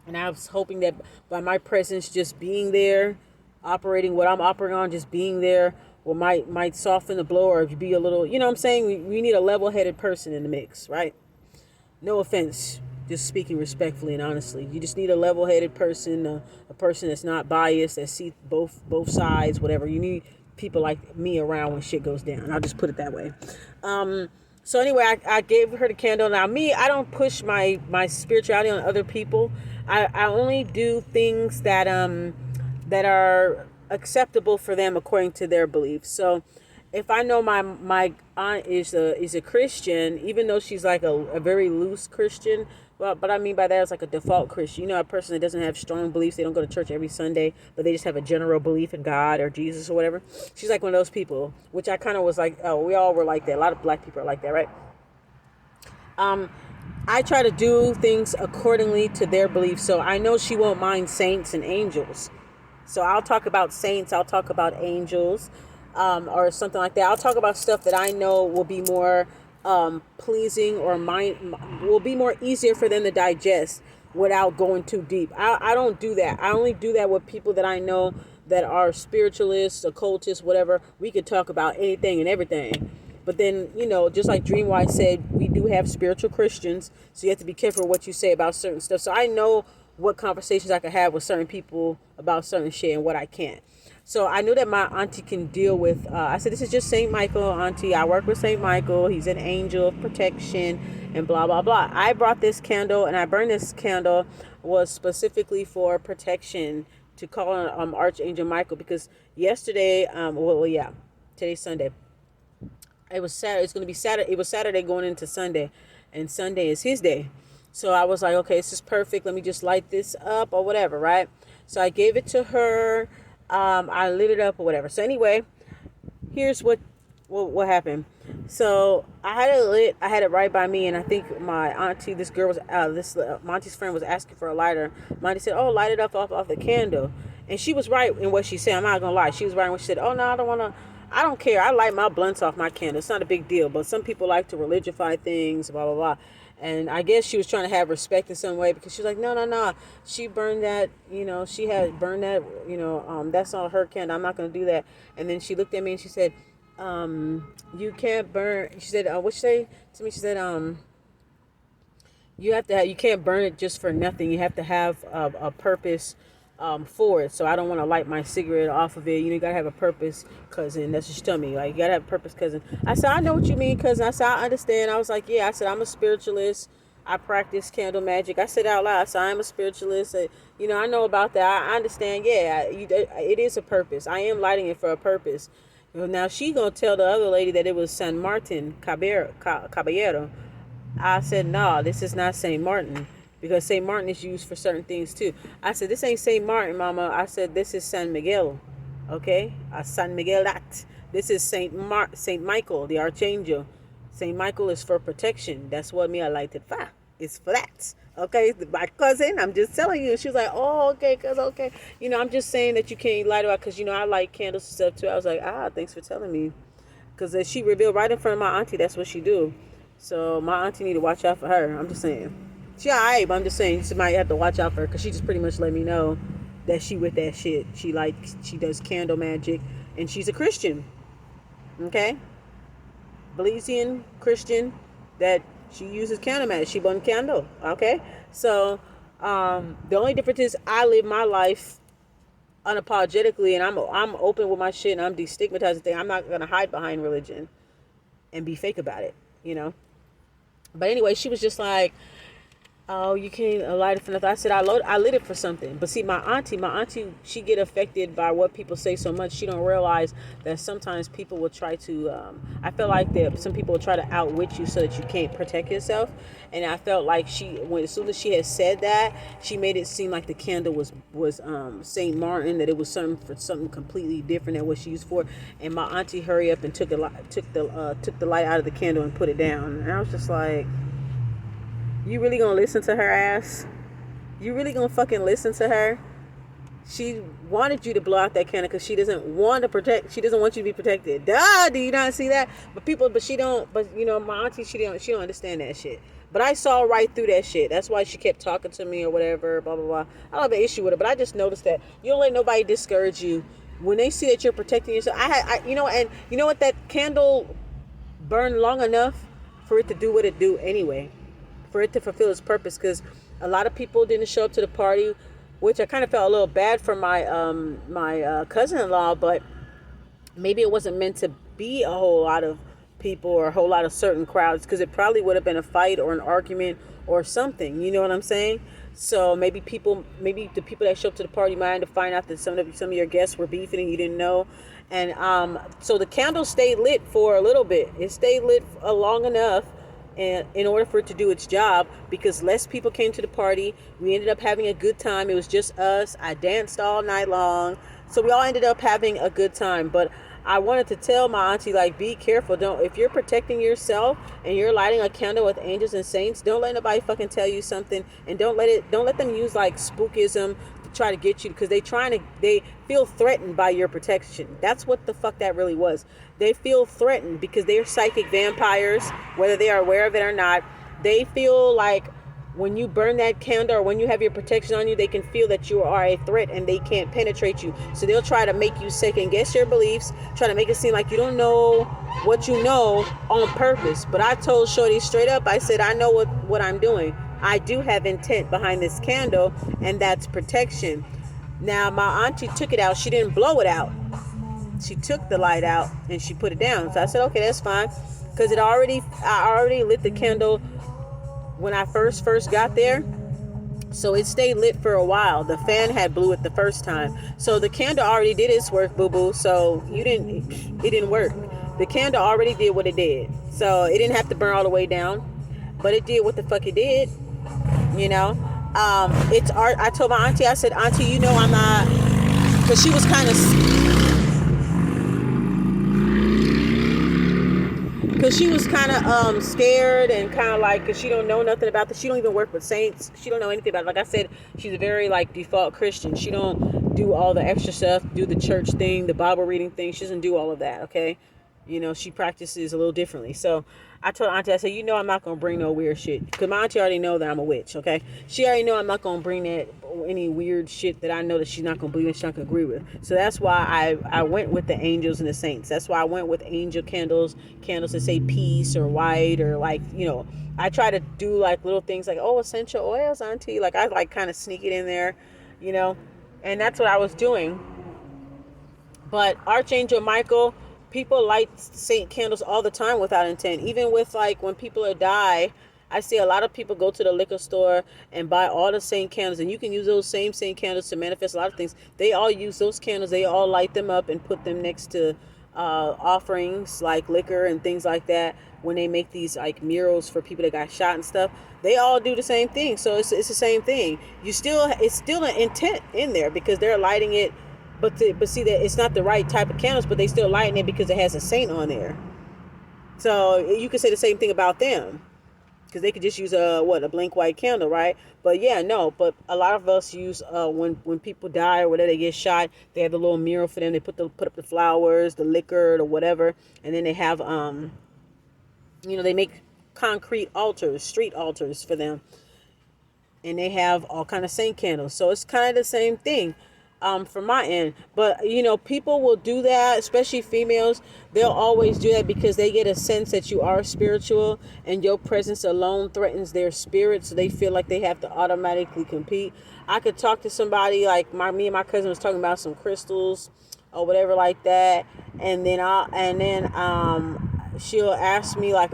And I was hoping that by my presence, just being there, operating what I'm operating on, just being there, might soften the blow or be a little, what I'm saying? We need a level-headed person in the mix, right? No offense, just speaking respectfully and honestly. You just need a level-headed person, a person that's not biased, that sees both sides, whatever. You need people like me around when shit goes down. I'll just put it that way. So anyway, I gave her the candle. Now I don't push my spirituality on other people. I only do things that are acceptable for them according to their beliefs. So if I know my aunt is a Christian, even though she's like a very loose Christian, but I mean by that, it's like a default Christian. A person that doesn't have strong beliefs. They don't go to church every Sunday, but they just have a general belief in God or Jesus or whatever. She's like one of those people, which I kind of was like, oh, we all were like that. A lot of black people are like that, right? I try to do things accordingly to their beliefs. So I know she won't mind saints and angels. So I'll talk about saints. I'll talk about angels, or something like that. I'll talk about stuff that I know will be more pleasing or will be more easier for them to digest without going too deep. I don't do that. I only do that with people that I know that are spiritualists, occultists, whatever. We could talk about anything and everything. But then, just like Dreamwise said, we do have spiritual Christians, so you have to be careful what you say about certain stuff. So I know what conversations I can have with certain people about certain shit and what I can't. So I knew that my auntie can deal with, I said, this is just St. Michael, auntie. I work with St. Michael. He's an angel of protection and blah, blah, blah. I brought this candle and I burned this candle was specifically for protection, to call on Archangel Michael, because yesterday, today's Sunday. It was Saturday. It's going to be Saturday. It was Saturday going into Sunday, and Sunday is his day. So I was like, okay, this is perfect. Let me just light this up or whatever, right? So I gave it to her. I lit it up or whatever. So anyway, here's what happened. So I had it lit. I had it right by me, and I think my auntie, this girl was, my auntie's friend was asking for a lighter. My auntie said, "Oh, light it up off the candle," and she was right in what she said. I'm not gonna lie. She was right when she said, "Oh no, I don't wanna." I don't care. I light my blunts off my candle. It's not a big deal. But some people like to religify things, blah, blah, blah. And I guess she was trying to have respect in some way, because she's like, no. She burned that, she had burned that, that's on her candle. I'm not going to do that. And then she looked at me and she said, you can't burn. She said, what'd she say to me? She said, you can't burn it just for nothing. You have to have a purpose for it. So I don't want to light my cigarette off of it. You gotta have a purpose, cousin. That's what she told me. Like, you gotta have a purpose, cousin. I said, I know what you mean, cousin. I said, I understand. I was like, yeah. I said, I'm a spiritualist. I practice candle magic. I said out loud, I said, I'm a spiritualist. I know about that. I understand. Yeah, it is a purpose. I am lighting it for a purpose. Now she gonna tell the other lady that it was San Martin Caballero. I said, no, this is not Saint Martin, because St. Martin is used for certain things too. I said, this ain't St. Martin, mama. I said, this is San Miguel. Okay? San Miguel that. This is Saint Michael, the archangel. Saint Michael is for protection. That's what me I light it for. It's flats. Okay, my cousin. I'm just telling you. She was like, "Oh, okay, cause okay." I'm just saying that you can't light it out because I light candles and stuff too. I was like, thanks for telling me. Because she revealed right in front of my auntie, that's what she do. So my auntie need to watch out for her. I'm just saying. She alright, but I'm just saying you might have to watch out for her because she just pretty much let me know that she with that shit. She does candle magic, and she's a Christian. Okay, Belizean Christian that she uses candle magic. She burns candle. Okay, so the only difference is I live my life unapologetically, and I'm open with my shit, and I'm destigmatizing things. I'm not gonna hide behind religion and be fake about it. But anyway, she was just like, "Oh, you can't light it for nothing." I said, I lit it for something. But see, my auntie, she get affected by what people say so much. She don't realize that sometimes people will try to, I feel like that some people will try to outwit you so that you can't protect yourself. And I felt like as soon as she had said that, she made it seem like the candle was Saint Martin, that it was something completely different than what she used for. And my auntie hurry up and took the light out of the candle and put it down. And I was just like, you really gonna listen to her ass? You really gonna fucking listen to her? She wanted you to blow out that candle because she doesn't want to protect. She doesn't want you to be protected. Duh, do you not see that? But she don't. But my auntie, she don't understand that shit. But I saw right through that shit. That's why she kept talking to me or whatever. Blah blah blah. I don't have an issue with it, but I just noticed that you don't let nobody discourage you when they see that you're protecting yourself. And you know what? That candle burned long enough for it to do what it do anyway. For it to fulfill its purpose, because a lot of people didn't show up to the party, which I kind of felt a little bad for my cousin-in-law, but maybe it wasn't meant to be a whole lot of people or a whole lot of certain crowds, because it probably would have been a fight or an argument or something, you know what I'm saying? So maybe the people that show up to the party might have to find out that some of your guests were beefing and you didn't know. And so the candle stayed lit for a little bit. It stayed lit long enough, and in order for it to do its job, because less people came to the party. We ended up having a good time. It was just us. I danced all night long, so we all ended up having a good time. But I wanted to tell my auntie, like, be careful. If you're protecting yourself and you're lighting a candle with angels and saints, don't let nobody fucking tell you something, and don't let them use like spookism to try to get you, because they feel threatened by your protection. That's what the fuck that really was. They feel threatened because they're psychic vampires, whether they are aware of it or not. They feel like when you burn that candle or when you have your protection on you, they can feel that you are a threat and they can't penetrate you. So they'll try to make you second guess your beliefs, try to make it seem like you don't know what you know on purpose. But I told Shorty straight up, I said, I know what I'm doing. I do have intent behind this candle, and that's protection. Now, my auntie took it out. She didn't blow it out. She took the light out and she put it down. So I said, okay, that's fine. Because I already lit the candle when I first got there. So it stayed lit for a while. The fan had blew it the first time. So the candle already did its work, boo-boo. So it didn't work. The candle already did what it did. So it didn't have to burn all the way down. But it did what the fuck it did. It's art. I told my auntie, I said, Auntie, I'm not, because she was kind of scared and kind of like, because she don't know nothing about this. She don't even work with saints. She don't know anything about it. Like I said, she's a very default Christian. She don't do all the extra stuff, do the church thing, the Bible reading thing. She doesn't do all of that. Okay. She practices a little differently. So I told Auntie, I said, I'm not going to bring no weird shit. Because my auntie already know that I'm a witch, okay? She already know I'm not going to bring any weird shit that I know that she's not going to believe and she's not going to agree with. So that's why I went with the angels and the saints. That's why I went with angel candles that say peace or white, or I try to do little things like, essential oils, Auntie. I kind of sneak it in there, and that's what I was doing. But Archangel Michael, people light saint candles all the time without intent. Even with when people die, I see a lot of people go to the liquor store and buy all the saint candles, and you can use those same saint candles to manifest a lot of things. They all use those candles. They all light them up and put them next to offerings like liquor and things like that. When they make these murals for people that got shot and stuff, they all do the same thing. So it's the same thing. It's still an intent in there because they're lighting it. but see that it's not the right type of candles, but they still lighting it because it has a saint on there. So you could say the same thing about them, because they could just use a blank white candle, right? But yeah, no. But a lot of us use when people die or whatever, they get shot, they have the little mural for them. They put up the flowers, the liquor, or whatever, and then they have they make concrete altars, street altars for them, and they have all kind of saint candles. So it's kind of the same thing. From my end, but people will do that, especially females. They'll always do that because they get a sense that you are spiritual, and your presence alone threatens their spirit, so they feel like they have to automatically compete. I could talk to somebody like me and my cousin was talking about some crystals or whatever like that, and then she'll ask me like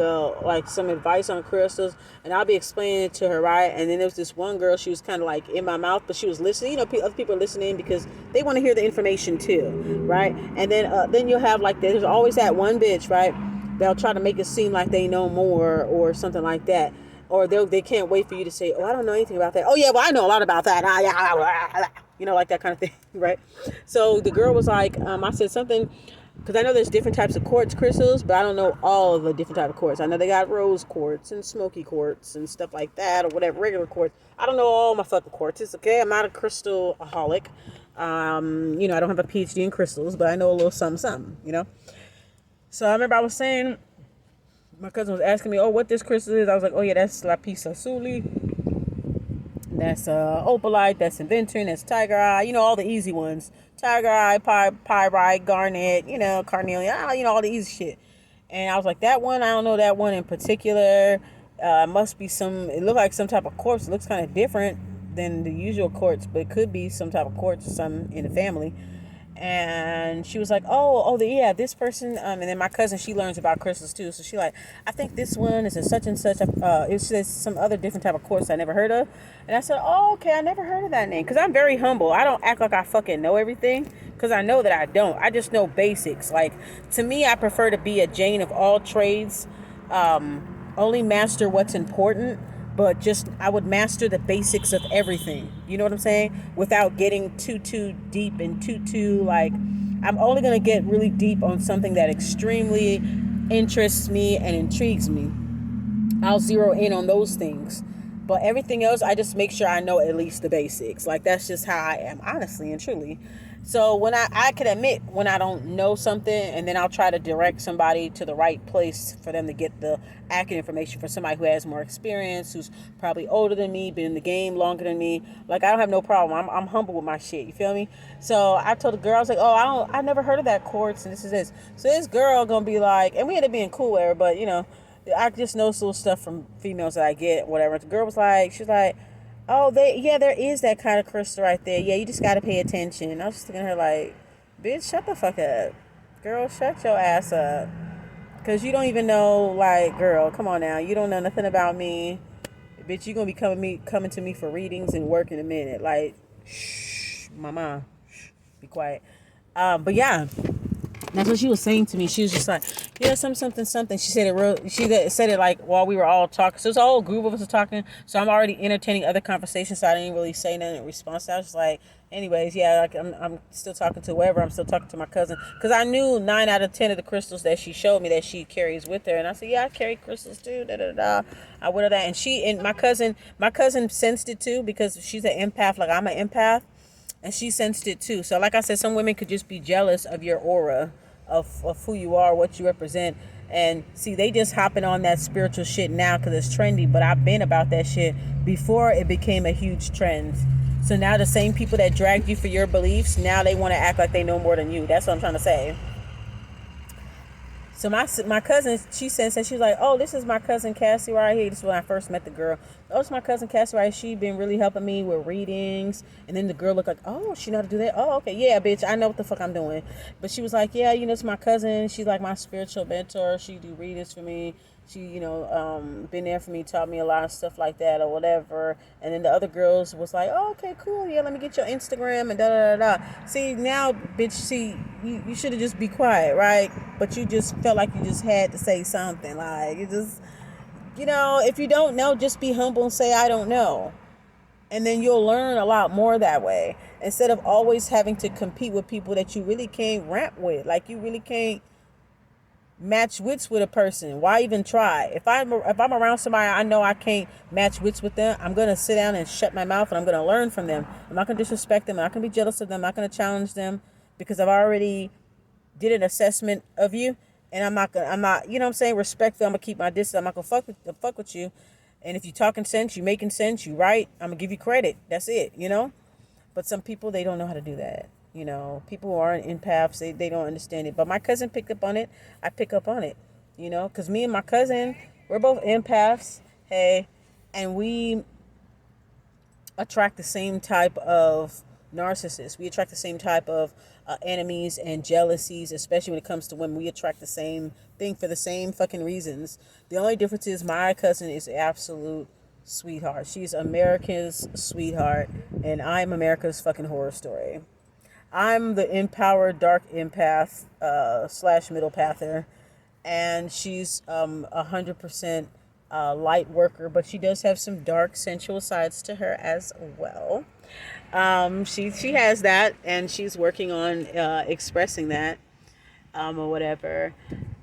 some advice on crystals, and I'll be explaining it to her, right? And then there was this one girl, she was kind of like in my mouth, but she was listening. Other people are listening because they want to hear the information too, right? And then you'll have like, there's always that one bitch, right? They'll try to make it seem like they know more or something like that, or they can't wait for you to say, oh, I don't know anything about that. Oh yeah, well, I know a lot about that. Like that kind of thing, right? So the girl was like, I said something, because I know there's different types of quartz crystals, but I don't know all of the different types of quartz. I know they got rose quartz and smoky quartz and stuff like that, or whatever, regular quartz. I don't know all my fucking quartzes, okay? I'm not a crystal-aholic. I don't have a PhD in crystals, but I know a little something, So I remember I was saying, my cousin was asking me, oh, what this crystal is. I was like, oh yeah, that's lapis-lazuli. That's opalite, that's inventory, that's tiger eye, all the easy ones. Tiger eye, pyrite, garnet, carnelian, all the easy shit. And I was like, that one, I don't know that one in particular. Must be it looked like some type of quartz. It looks kind of different than the usual quartz, but it could be some type of quartz or something in the family. And she was like, yeah, this person, and then my cousin, she learns about crystals too, so she like, I think this one is a such and such, it says some other different type of quartz I never heard of. And I said, oh, okay, I never heard of that name, because I'm very humble. I don't act like I fucking know everything, because I know that I don't. I just know basics. Like, to me, I prefer to be a Jane of all trades, only master what's important, but I would master the basics of everything. You know what I'm saying? Without getting too deep and too like, I'm only going to get really deep on something that extremely interests me and intrigues me. I'll zero in on those things. But everything else, I just make sure I know at least the basics. Like, that's just how I am, honestly and truly. So when I can admit when I don't know something, and then I'll try to direct somebody to the right place for them to get the accurate information, for somebody who has more experience, who's probably older than me, been in the game longer than me. Like, I don't have no problem. I'm humble with my shit. You feel me? So I told the girl, I was like, oh, I never heard of that quartz, and this is this. So this girl gonna be like, and we ended up being cool with her, but I just know some stuff from females that I get, whatever. The girl was like, she's like, oh, there is that kind of crystal right there. Yeah, you just got to pay attention. I was just looking at her like, bitch, shut the fuck up. Girl, shut your ass up. Because you don't even know, like, girl, come on now. You don't know nothing about me. Bitch, you going to be coming to me for readings and work in a minute. Like, shh, mama, shh, be quiet. But yeah. That's what she was saying to me. She was just like, yeah, something. She said it like while we were all talking. So it's a whole group of us talking. So I'm already entertaining other conversations. So I didn't really say nothing in response. I was just like, anyways, yeah, like I'm still talking to whoever. I'm still talking to my cousin. Because I knew 9 out of 10 of the crystals that she showed me that she carries with her. And I said, yeah, I carry crystals too. I wear that. And my cousin sensed it too, because she's an empath. Like, I'm an empath. And she sensed it too. So like I said, some women could just be jealous of your aura, of who you are, what you represent. And see, they just hopping on that spiritual shit now because it's trendy. But I've been about that shit before it became a huge trend. So now the same people that dragged you for your beliefs, now they want to act like they know more than you. That's what I'm trying to say. So my cousin, she said, she was like, oh, this is my cousin Cassie right here. This is when I first met the girl. Oh, it's my cousin Cassie right here. She been really helping me with readings. And then the girl looked like, oh, she know how to do that? Oh, okay. Yeah, bitch, I know what the fuck I'm doing. But she was like, yeah, it's my cousin. She's like my spiritual mentor. She do readings for me. She, been there for me, taught me a lot of stuff like that or whatever. And then the other girls was like, oh, okay, cool. Yeah, let me get your Instagram and da-da-da-da. See, now, bitch, you should have just be quiet, right? But you just felt like you just had to say something. Like, you just, if you don't know, just be humble and say, I don't know. And then you'll learn a lot more that way, instead of always having to compete with people that you really can't rap with. Like, you really can't match wits with a person. Why even try? If I'm around somebody I know I can't match wits with them, I'm gonna sit down and shut my mouth, and I'm gonna learn from them. I'm not gonna disrespect them. I'm not gonna be jealous of them. I'm not gonna challenge them, because I've already did an assessment of you, and I'm not, you know what I'm saying, respectful. I'm gonna keep my distance. I'm not gonna fuck with you. And if you talking sense, you making sense, you right, I'm gonna give you credit. That's it, you know? But some people, they don't know how to do that. You know, people who aren't empaths, they don't understand it. But my cousin picked up on it. I pick up on it, you know, because me and my cousin, we're both empaths, hey, and we attract the same type of narcissists. We attract the same type of enemies and jealousies, especially when it comes to women. We attract the same thing for the same fucking reasons. The only difference is my cousin is absolute sweetheart. She's America's sweetheart, and I'm America's fucking horror story. I'm the empowered dark empath / middle pather, and she's 100% light worker, but she does have some dark sensual sides to her as well. She has that, and she's working on expressing that, or whatever.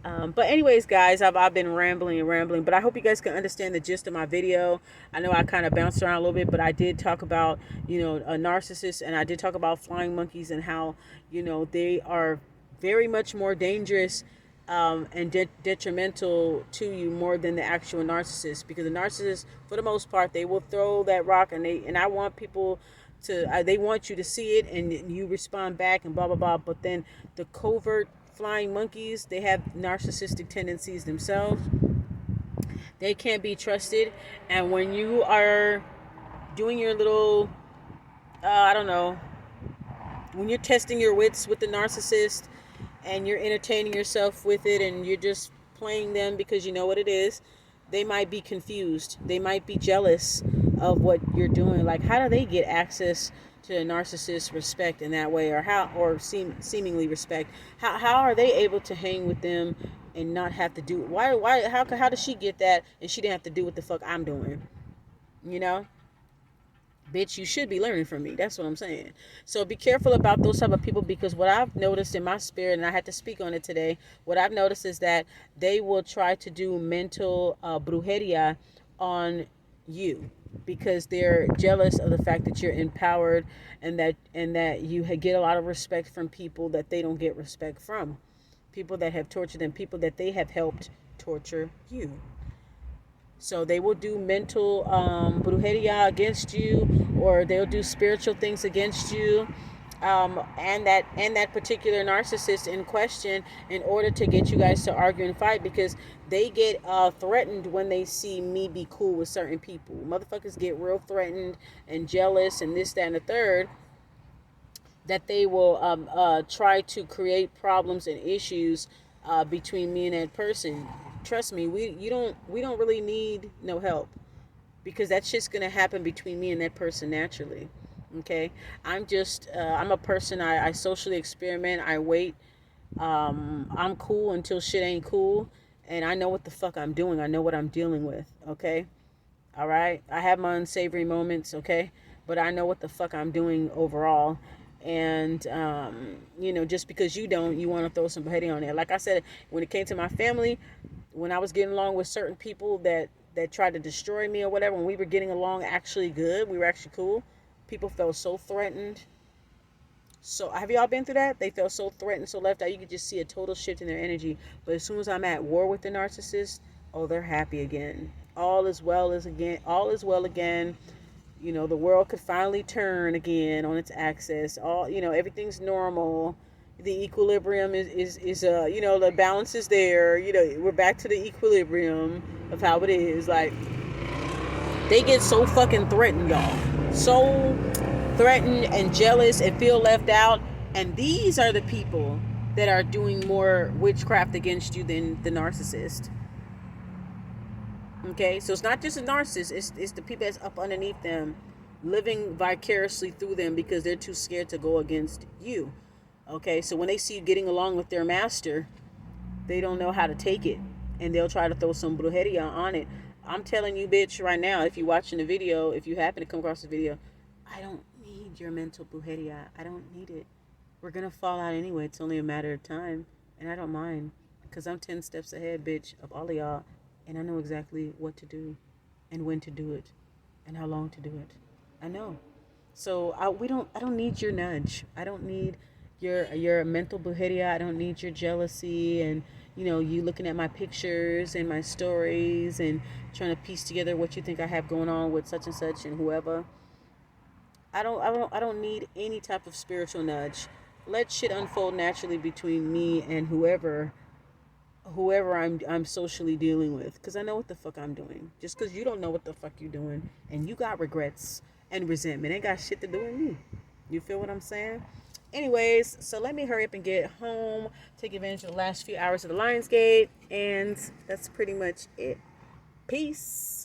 But anyways, guys, I've been rambling, but I hope you guys can understand the gist of my video. I know I kind of bounced around a little bit, but I did talk about, you know, a narcissist, and I did talk about flying monkeys and how, you know, they are very much more dangerous and detrimental to you more than the actual narcissist, because the narcissist, for the most part, they will throw that rock, and I want people to, they want you to see it and you respond back and blah blah blah. But then the covert flying monkeys, they have narcissistic tendencies themselves. They can't be trusted, and when you are doing your little I don't know, when you're testing your wits with the narcissist and you're entertaining yourself with it and you're just playing them because you know what it is, they might be confused. They might be jealous of what you're doing. Like, how do they get access to a narcissist's respect in that way, or seemingly respect? How are they able to hang with them and not have to do how does she get that and she didn't have to do what the fuck I'm doing? You know? Bitch, you should be learning from me. That's what I'm saying. So be careful about those type of people, because what I've noticed in my spirit, and I had to speak on it today, what I've noticed is that they will try to do mental brujeria on you, because they're jealous of the fact that you're empowered, and that you get a lot of respect from people that they don't get respect from. People that have tortured them, people that they have helped torture you. So they will do mental brujeria against you, or they'll do spiritual things against you, and that particular narcissist in question, in order to get you guys to argue and fight, because they get threatened when they see me be cool with certain people. Motherfuckers get real threatened and jealous and this, that, and the third, that they will try to create problems and issues between me and that person. Trust me, we don't really need no help, because that shit's gonna happen between me and that person naturally. Okay, I'm a person. I socially experiment. I wait. I'm cool until shit ain't cool, and I know what the fuck I'm doing. I know what I'm dealing with. Okay, all right. I have my unsavory moments. Okay, but I know what the fuck I'm doing overall. And you know, just because you don't, you want to throw some beheading on there. Like I said, when it came to my family, when I was getting along with certain people that tried to destroy me or whatever, when we were getting along actually good, we were actually cool, people felt so threatened. So have y'all been through that? They felt so threatened, so left out. You could just see a total shift in their energy. But as soon as I'm at war with the narcissist, oh, they're happy again. All is well again. You know, the world could finally turn again on its axis. All, you know, everything's normal. The equilibrium is you know, the balance is there. You know, we're back to the equilibrium of how it is. Like, they get so fucking threatened, y'all. So threatened and jealous and feel left out. And these are the people that are doing more witchcraft against you than the narcissist. Okay, so it's not just a narcissist, it's the people that's up underneath them, living vicariously through them, because they're too scared to go against you. Okay, so when they see you getting along with their master, they don't know how to take it, and they'll try to throw some brujeria on it. I'm telling you, bitch, right now, if you're watching the video, if you happen to come across the video, I don't need your mental brujeria. I don't need it. We're going to fall out anyway. It's only a matter of time. And I don't mind. Because I'm 10 steps ahead, bitch, of all of y'all. And I know exactly what to do. And when to do it. And how long to do it. I know. So I don't need your nudge. I don't need your mental brujeria. I don't need your jealousy and you looking at my pictures and my stories and trying to piece together what you think I have going on with such and such and whoever. I don't need any type of spiritual nudge. Let shit unfold naturally between me and whoever I'm socially dealing with, because I know what the fuck I'm doing. Just because you don't know what the fuck you're doing and you got regrets and resentment, ain't got shit to do with me. You feel what I'm saying? Anyways, so let me hurry up and get home, take advantage of the last few hours of the Lionsgate, and that's pretty much it. Peace.